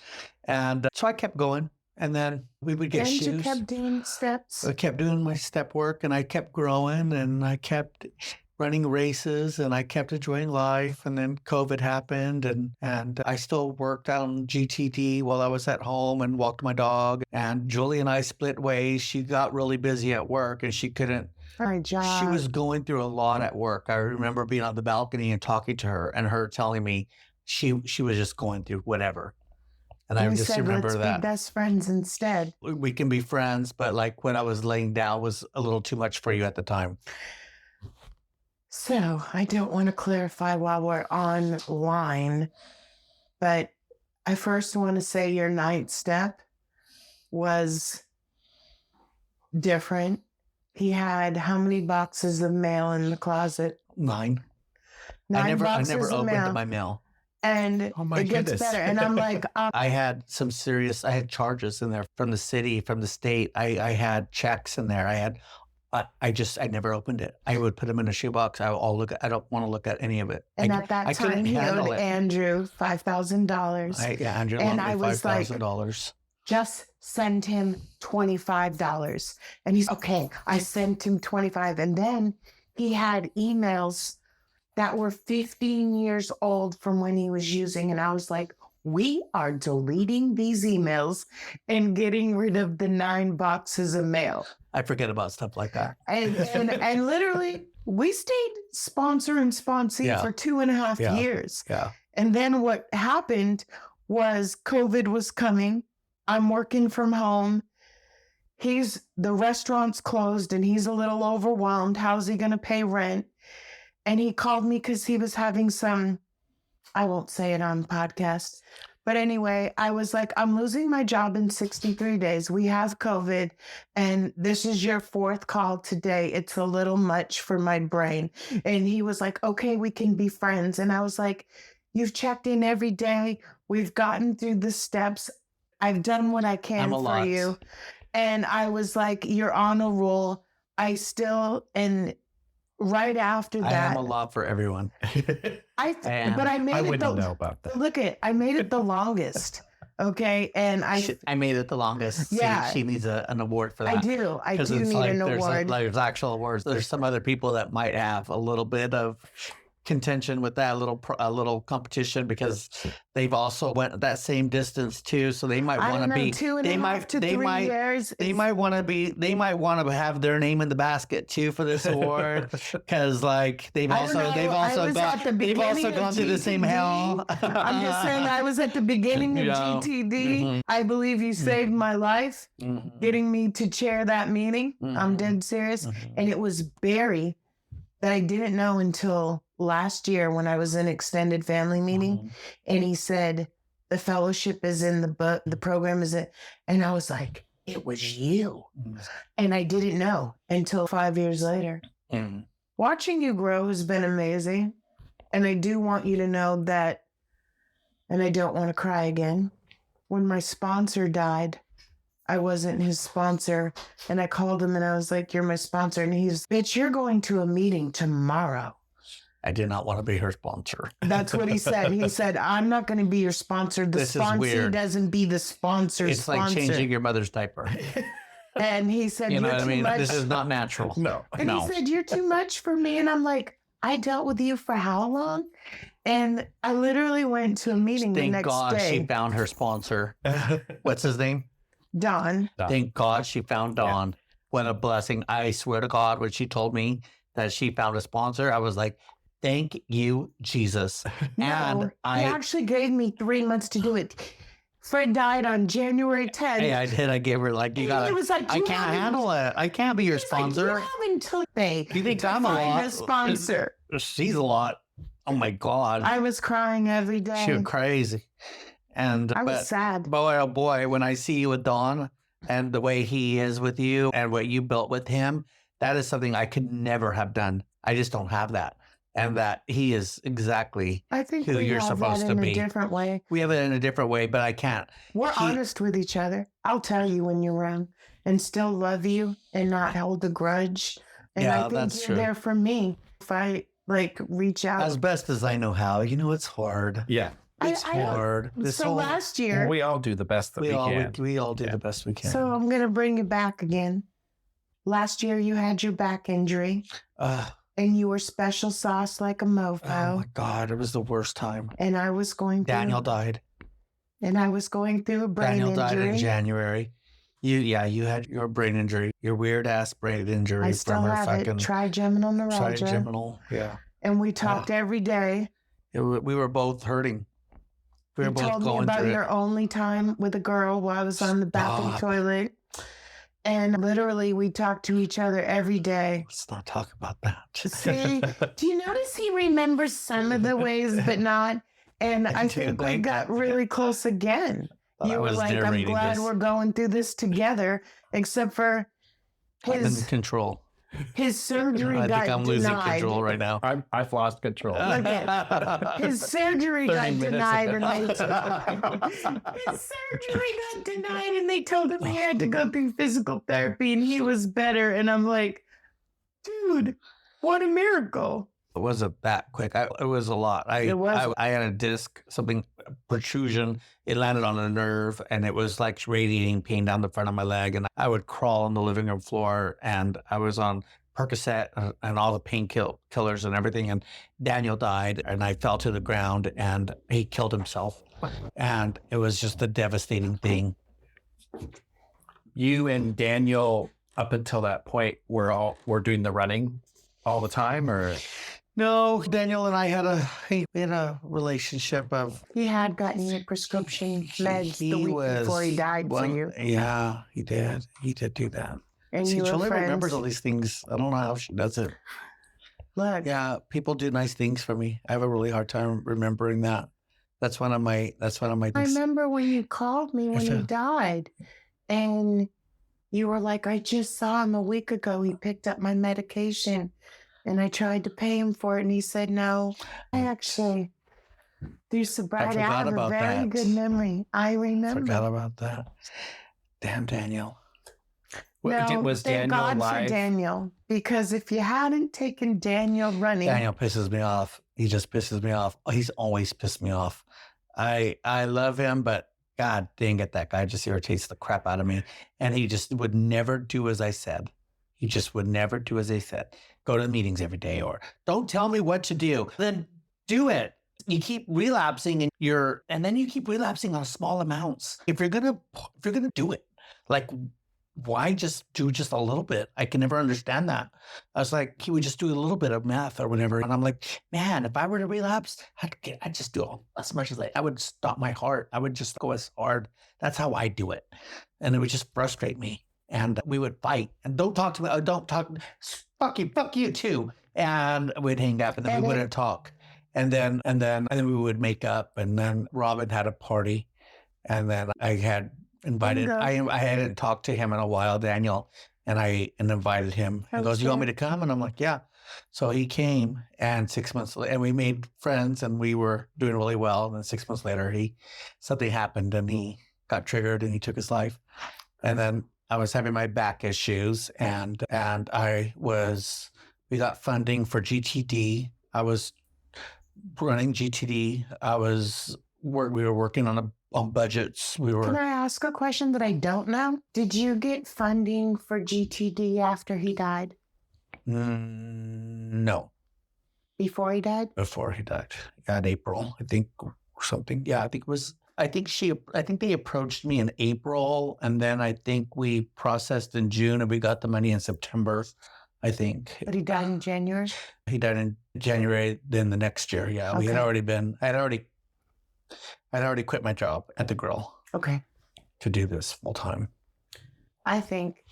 And so I kept going. And then we would get shoes. And you kept doing steps. I kept doing my step work, and I kept growing, and I kept running races, and I kept enjoying life. And then COVID happened, and I still worked on GTD while I was at home and walked my dog. And Julie and I split ways. She got really busy at work, and she couldn't. My job. She was going through a lot at work. I remember being on the balcony and talking to her, and her telling me she was just going through whatever. And I just remember let's that. Be best friends instead. We can be friends, but like when I was laying down was a little too much for you at the time. So I don't want to clarify while we're online, but I first want to say your ninth step was different. He had how many boxes of mail in the closet? 9. 9 I never of mail. opened my mail. And it gets better. And I'm like, I had charges in there from the city, from the state. I had checks in there. I never opened it. I would put them in a shoebox. I don't want to look at any of it. And at that time, he owed Andrew $5,000. Andrew and owed me $5,000. Like, just send him $25. And he's okay. I sent him 25. And then he had emails that were 15 years old from when he was using. And I was like, we are deleting these emails and getting rid of the 9 boxes of mail. I forget about stuff like that. And literally, we stayed sponsor and sponsee for 2.5 years. Yeah. And then what happened was COVID was coming. I'm working from home. The restaurant's closed and he's a little overwhelmed. How's he going to pay rent? And he called me because he was having I won't say it on podcast, but anyway, I was like, I'm losing my job in 63 days. We have COVID and this is your 4th call today. It's a little much for my brain. And he was like, okay, we can be friends. And I was like, you've checked in every day. We've gotten through the steps. I've done what I can for you. And I was like, you're on a roll. Right after that, I am a lot for everyone. But I made I it. wouldn't know about that. I made it the longest. Okay, and I made it the longest. Yeah, she needs an award for that. I do need an award. There's actual awards. There's some other people that might have a little bit of contention with that, a little competition, because they've also went that same distance too. So they might want to be 2.5 to 3 years. They might want to have their name in the basket too for this award, because like they've also gone through the same hell. I'm just saying, I was at the beginning of GTD. Mm-hmm. I believe you saved my life, getting me to chair that meeting. I'm dead serious. And it was Barry that I didn't know until last year when I was in extended family meeting, and he said, the fellowship is in the book, the program is it. And I was like, it was you. And I didn't know until 5 years later. Watching you grow has been amazing. And I do want you to know that, and I don't want to cry again, when my sponsor died, I wasn't his sponsor. And I called him and I was like, you're my sponsor. And he's, bitch, you're going to a meeting tomorrow. I did not want to be her sponsor. That's what he said. He said, I'm not going to be your sponsor. The sponsor doesn't be the sponsor's sponsor. It's like changing your mother's diaper. And he said, you know what I mean? Much. This is not natural. No. And he said, you're too much for me. And I'm like, I dealt with you for how long? And I literally went to a meeting the next day. Thank God she found her sponsor. What's his name? Don. Thank God she found Don. Yeah. What a blessing. I swear to God, when she told me that she found a sponsor, I was like, thank you, Jesus. And he actually gave me 3 months to do it. Fred died on January 10th. Hey, I did. I gave her I can't handle it. I can't be your sponsor. Like, you have until May. You think I'm a lot? A sponsor. She's a lot. Oh my God. I was crying every day. She was crazy. And I was sad. Boy, oh boy, when I see you with Don and the way he is with you and what you built with him, that is something I could never have done. I just don't have that. And that he is exactly I think who we you're have supposed that to in be. a different way. We have it in a different way, but I can't. We're honest with each other. I'll tell you when you're wrong and still love you and not hold a grudge. And Yeah, I think that's you're true. there for me. If I reach out. As best as I know how. It's hard. Yeah. It's hard. Last year. We all do the best that we can. We all do the best we can. So I'm going to bring you back again. Last year you had your back injury. And you were special sauce like a mofo. Oh my God, it was the worst time. And I was going through. Daniel died. And I was going through a brain Daniel injury. died in January. You had your brain injury, your weird ass brain injury I still from her have fucking it. Trigeminal neuralgia. trigeminal. Yeah. And we talked every day. We were both hurting. We were You both told me going about through your it. only time with a girl while I was on the bathroom Stop. toilet. And literally, we talked to each other every day. Let's not talk about that. See, do you notice he remembers some of the ways, but not? And I think we got really close again. Thought I You were was like, I'm narrating glad this. we're going through this together, except for I'm in his control. surgery I got think I'm denied. losing control right now. I've lost control. His surgery got 30 minutes denied, ago. and his surgery got denied, and they told him he had to go through physical therapy, and he was better. And I'm like, dude, what a miracle! It wasn't that quick. It was a lot. I had a disc, protrusion. It landed on a nerve, and it was like radiating pain down the front of my leg. And I would crawl on the living room floor, and I was on Percocet and all the painkillers and everything. And Daniel died, and I fell to the ground, and he killed himself. And it was just a devastating thing. You and Daniel, up until that point, were doing the running all the time, or? No, Daniel and I had a relationship of. He had gotten your prescription meds the week before he died for you. Yeah, he did. He did do that. And See, you were Julie friends. remembers all these things. I don't know how she does it. Look, Yeah, people do nice things for me. I have a really hard time remembering that. That's one of my I things. remember when you called me when he Yeah. died, and you were like, I just saw him a week ago. He picked up my medication, and I tried to pay him for it, and he said no. I actually, through sobriety, I forgot have a about very that. good memory. I remember. Forgot about that. Damn, Daniel. No, Was thank Daniel God alive? for Daniel, because if you hadn't taken Daniel running, Daniel pisses me off. He just pisses me off. He's always pissed me off. I love him, but God dang it, that guy just irritates the crap out of me. And he just would never do as I said. He just would never do as I said. Go to the meetings every day, or don't tell me what to do. Then do it. You keep relapsing, and then you keep relapsing on small amounts. If you're gonna do it, like, why just do just a little bit? I can never understand that. I was like, he would just do a little bit of meth or whatever. And I'm like, man, if I were to relapse, I'd just do as much as I would stop my heart. I would just go as hard. That's how I do it. And it would just frustrate me. And we would fight. And don't talk to me. Don't talk. Fuck you too. And we'd hang up, and then we wouldn't talk. And then we would make up. And then Robin had a party. And then I had invited, I hadn't talked to him in a while, Daniel, and I invited him. He goes, you want me to come? And I'm like, yeah. So he came, and 6 months later, and we made friends, and we were doing really well. And then 6 months later, something happened, and he got triggered, and he took his life. And then I was having my back issues, and we got funding for GTD. I was running GTD. We were working on budgets. Can I ask a question that I don't know? Did you get funding for GTD after he died? No. Before he died? Before he died. Yeah, in April, I think, or something. Yeah, I think it was. I think they approached me in April, and then I think we processed in June, and we got the money in September, I think. But he died in January? He died in January, then the next year. Yeah, Okay. we had already I'd already quit my job at the Grill. Okay. To do this full time. I think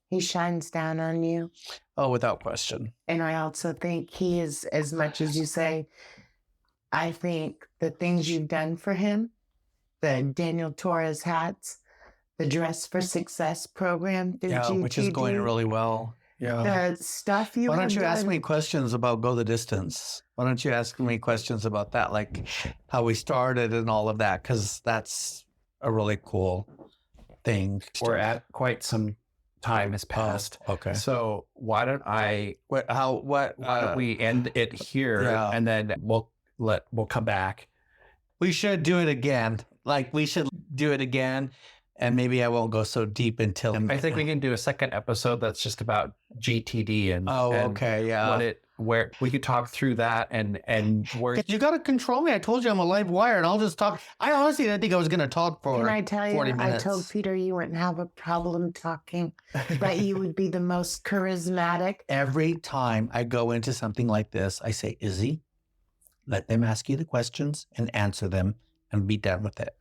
he shines down on you. Oh, without question. And I also think he is, as much as you say, I think the things you've done for him, the Daniel Torres hats, the Dress for Success program through GTD, which is going really well. Yeah. the stuff you Why don't have you ask done- me questions about Go the Distance? Why don't you ask me questions about that, like how we started and all of that? Because that's a really cool thing. We're at quite some time has passed. Okay. So why don't we end it here, Yeah. and then we'll come back. We should do it again. Like, we should do it again. And maybe I won't go so deep until... I think we can do a second episode that's just about GTD and okay, yeah. where we could talk through that and where You got to control me. I told you I'm a live wire, and I'll just talk. I honestly didn't think I was going to talk for 40 minutes. Can I tell you, I told Peter you wouldn't have a problem talking, that you would be the most charismatic. Every time I go into something like this, I say, Izzy, let them ask you the questions and answer them and be done with it.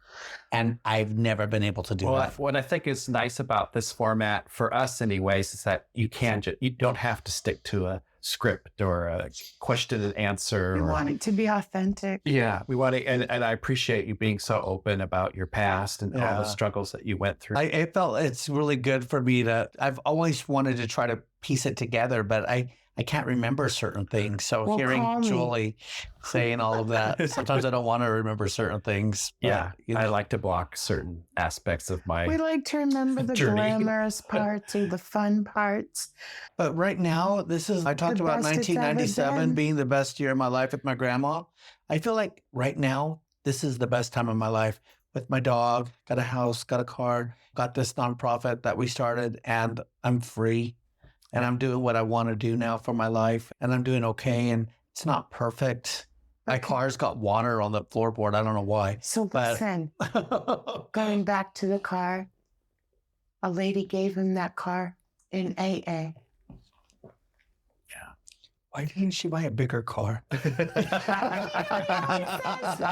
And I've never been able to do that. What I think is nice about this format for us anyways is that you don't have to stick to a script or a question and answer. We want it to be authentic. Yeah, we want to, and I appreciate you being so open about your past and all the struggles that you went through. I felt it's really good for me I've always wanted to try to piece it together, but I can't remember certain things. So hearing Julie saying all of that, sometimes I don't want to remember certain things. But, I like to block certain aspects of my We like to remember the journey. glamorous parts or the fun parts. But right now, I talked about best it's ever 1997 been. being the best year of my life with my grandma. I feel like right now, this is the best time of my life with my dog, got a house, got a car, got this nonprofit that we started, and I'm free. And I'm doing what I want to do now for my life. And I'm doing okay. And it's not perfect. My car's got water on the floorboard. I don't know why. So listen, going back to the car, a lady gave him that car in AA. Why didn't she buy a bigger car? I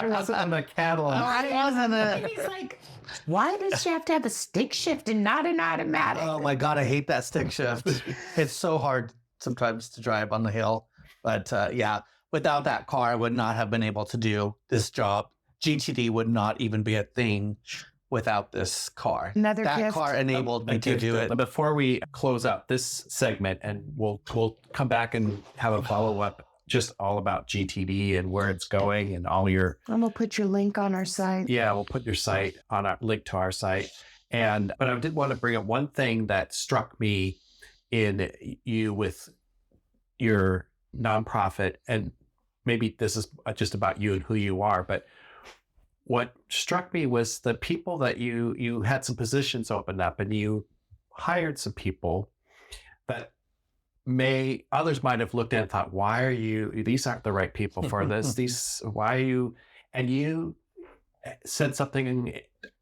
wasn't on the Cadillac. No, I wasn't. He's like, why does she have to have a stick shift and not an automatic? Oh my God, I hate that stick shift. It's so hard sometimes to drive on the hill. But without that car, I would not have been able to do this job. GTD would not even be a thing without this car. Another that gift. car enabled me to do it. Before we close out this segment, and we'll come back and have a follow-up just all about GTD and where it's going and all your... I'm going to put your link on our site. Yeah, we'll put your site on our link to our site. But I did want to bring up one thing that struck me in you with your nonprofit, and maybe this is just about you and who you are, but what struck me was the people that you had some positions opened up and you hired some people that others might have looked at and thought, why are these aren't the right people for this. Why are you, and you said something,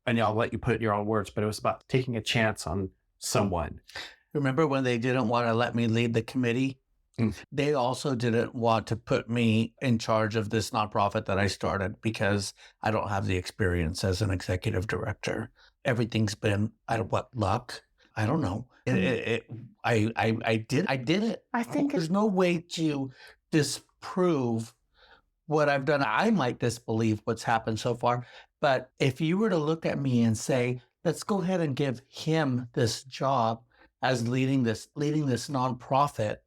and I'll let you put it in your own words, but it was about taking a chance on someone. Remember when they didn't want to let me lead the committee? They also didn't want to put me in charge of this nonprofit that I started because I don't have the experience as an executive director. Everything's been luck. I don't know. I did it. I think there's no way to disprove what I've done. I might disbelieve what's happened so far, but if you were to look at me and say, let's go ahead and give him this job as leading this nonprofit,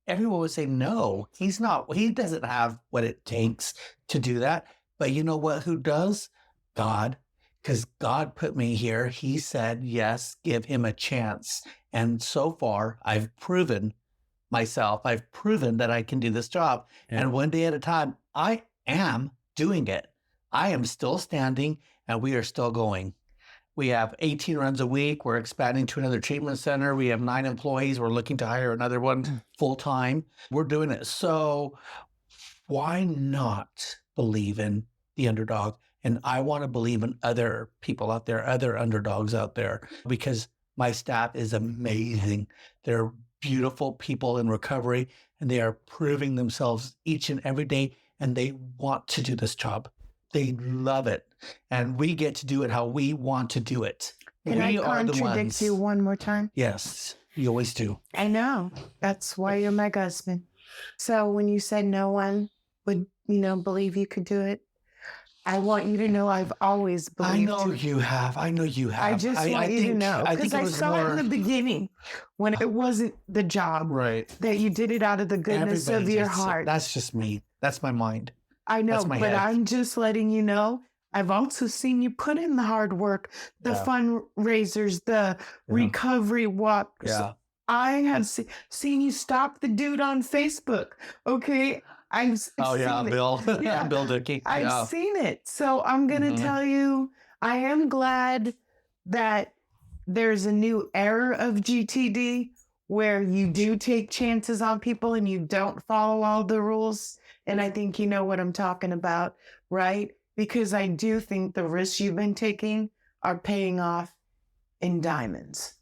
everyone would say, no, he's not. He doesn't have what it takes to do that. But you know what? Who does? God. Because God put me here. He said, yes, give him a chance. And so far, I've proven myself. I've proven that I can do this job. Yeah. And one day at a time, I am doing it. I am still standing, and we are still going. We have 18 runs a week. We're expanding to another treatment center. We have 9 employees. We're looking to hire another one full time. We're doing it. So why not believe in the underdog? And I want to believe in other people out there, other underdogs out there, because my staff is amazing. They're beautiful people in recovery, and they are proving themselves each and every day, and they want to do this job. They love it. And we get to do it how we want to do it. Can I contradict you one more time? Yes, you always do. I know. That's why you're my husband. So when you said no one would believe you could do it. I want you to know I've always believed. I know you have. I just want you to know, because I saw it in the beginning when it wasn't the job, right, that you did it out of the goodness of your heart. That's just me. That's my mind. I know, but head. I'm just letting you know. I've also seen you put in the hard work, the fundraisers, the recovery walks. Yeah. I have seen you stop the dude on Facebook. Okay. I've seen it. Bill. Yeah. Bill Dickey. I've seen it. So I'm going to tell you, I am glad that there's a new era of GTD where you do take chances on people and you don't follow all the rules. And I think you know what I'm talking about, right? Because I do think the risks you've been taking are paying off in diamonds.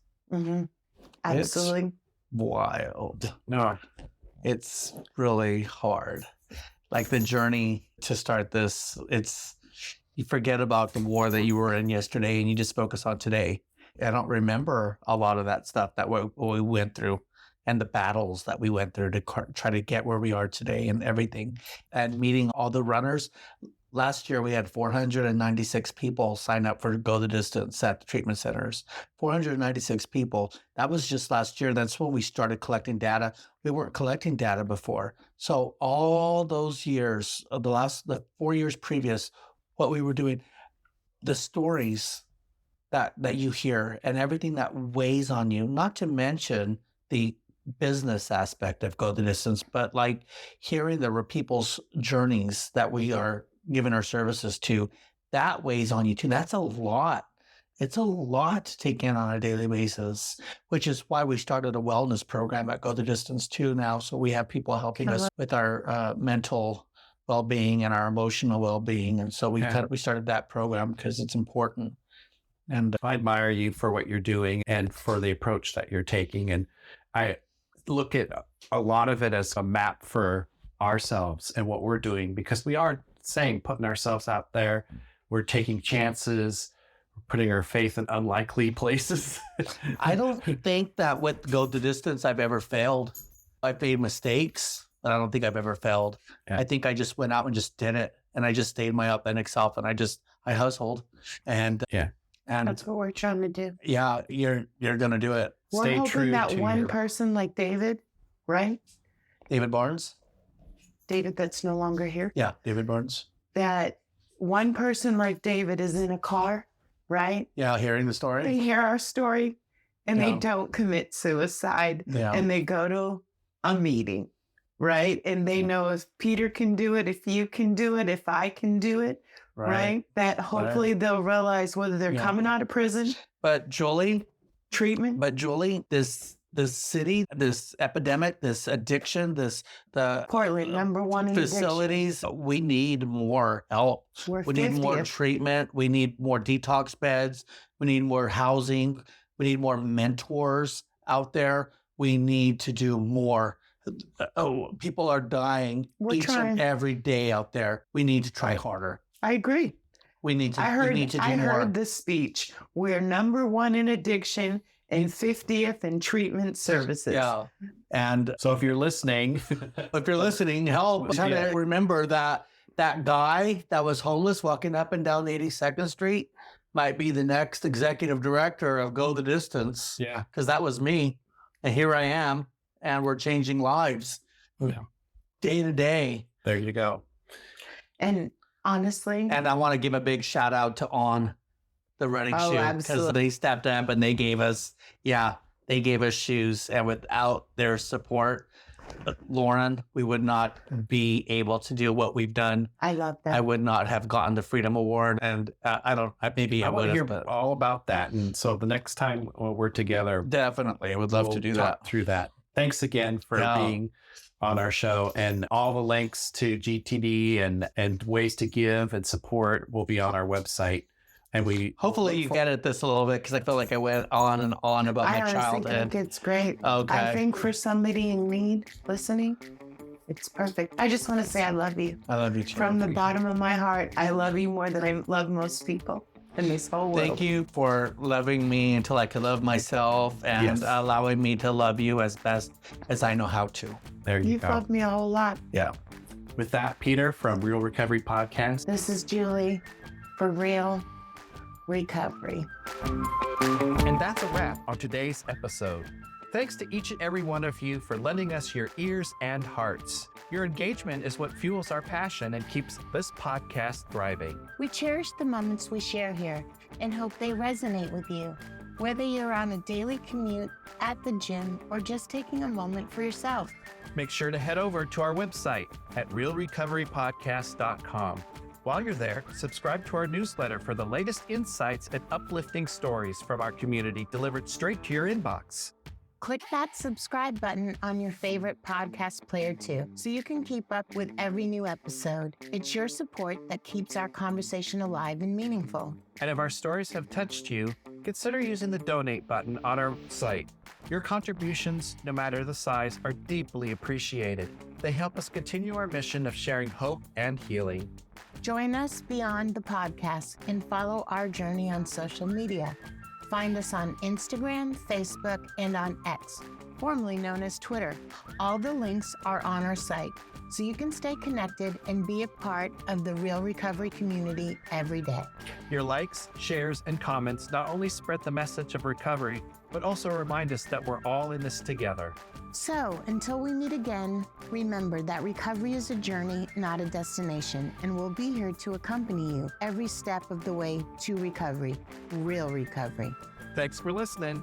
Absolutely. It's wild. No, it's really hard. Like the journey to start this, you forget about the war that you were in yesterday and you just focus on today. I don't remember a lot of that stuff that we went through and the battles that we went through to try to get where we are today and everything. And meeting all the runners. Last year, we had 496 people sign up for Go the Distance at the treatment centers. 496 people. That was just last year. That's when we started collecting data. We weren't collecting data before. So all those years, the 4 years previous, what we were doing, the stories that you hear and everything that weighs on you, not to mention the business aspect of Go the Distance, but like hearing the people's journeys that we are giving our services to, that weighs on you too. That's a lot. It's a lot to take in on a daily basis, which is why we started a wellness program at Go the Distance too now. So we have people helping us with our mental well-being and our emotional well-being. And so we started that program because it's important. And I admire you for what you're doing and for the approach that you're taking. And I look at a lot of it as a map for ourselves and what we're doing, because we are putting ourselves out there. We're taking chances, putting our faith in unlikely places. I don't think that with Go the Distance I've ever failed. I've made mistakes, but I don't think I've ever failed. I think I just went out and just did it. And I just stayed my authentic self and I hustled. And and that's what we're trying to do. Yeah, you're gonna do it. We're Stay hoping true that to one person like David, right? David Barnes? David that's no longer here. Yeah, David Barnes. That one person like David is in a car, right? Yeah, hearing the story. They hear our story and they don't commit suicide. And they go to a meeting, right? And they know if Peter can do it, if you can do it, if I can do it, right? That hopefully they'll realize whether they're coming out of prison. But Julie, this city, this epidemic, this addiction, the Portland, number one in facilities, we need more help. We need more treatment. We need more detox beds. We need more housing. We need more mentors out there. We need to do more. People are dying and every day out there. We need to try harder. I agree. We need to do more. I heard this speech. We're number one in addiction and 50th in treatment services. Yeah. And so if you're listening, help. Try to remember that guy that was homeless walking up and down 82nd Street might be the next executive director of Go the Distance. Yeah. Because that was me. And here I am. And we're changing lives day to day. There you go. And honestly. And I want to give a big shout out to On, the running shoe, because they stepped up and they gave us shoes. And without their support, Lauren, we would not be able to do what we've done. I love that. I would not have gotten the Freedom Award. And I would have. All about that. And so the next time we're together. Definitely. I would love to do that. Through that. Thanks again for being on our show, and all the links to GTD and ways to give and support will be on our website. And we hopefully you get at this a little bit, because I feel like I went on and on about my childhood. I think it's great. Okay. I think for somebody in need listening, it's perfect. I just want to say I love you. I love you too. From the bottom of my heart, I love you more than I love most people in this whole world. Thank you for loving me until I could love myself, and allowing me to love you as best as I know how to. There you go. You've loved me a whole lot. Yeah. With that, Peter from Real Recovery Podcast. This is Julie for Real Recovery. And that's a wrap on today's episode. Thanks to each and every one of you for lending us your ears and hearts. Your engagement is what fuels our passion and keeps this podcast thriving. We cherish the moments we share here and hope they resonate with you. Whether you're on a daily commute, at the gym, or just taking a moment for yourself. Make sure to head over to our website at realrecoverypodcast.com. While you're there, subscribe to our newsletter for the latest insights and uplifting stories from our community delivered straight to your inbox. Click that subscribe button on your favorite podcast player too, so you can keep up with every new episode. It's your support that keeps our conversation alive and meaningful. And if our stories have touched you, consider using the donate button on our site. Your contributions, no matter the size, are deeply appreciated. They help us continue our mission of sharing hope and healing. Join us beyond the podcast and follow our journey on social media. Find us on Instagram, Facebook, and on X, formerly known as Twitter. All the links are on our site, so you can stay connected and be a part of the Real Recovery community every day. Your likes, shares, and comments not only spread the message of recovery, but also remind us that we're all in this together. So, until we meet again, remember that recovery is a journey, not a destination, and we'll be here to accompany you every step of the way to recovery, real recovery. Thanks for listening.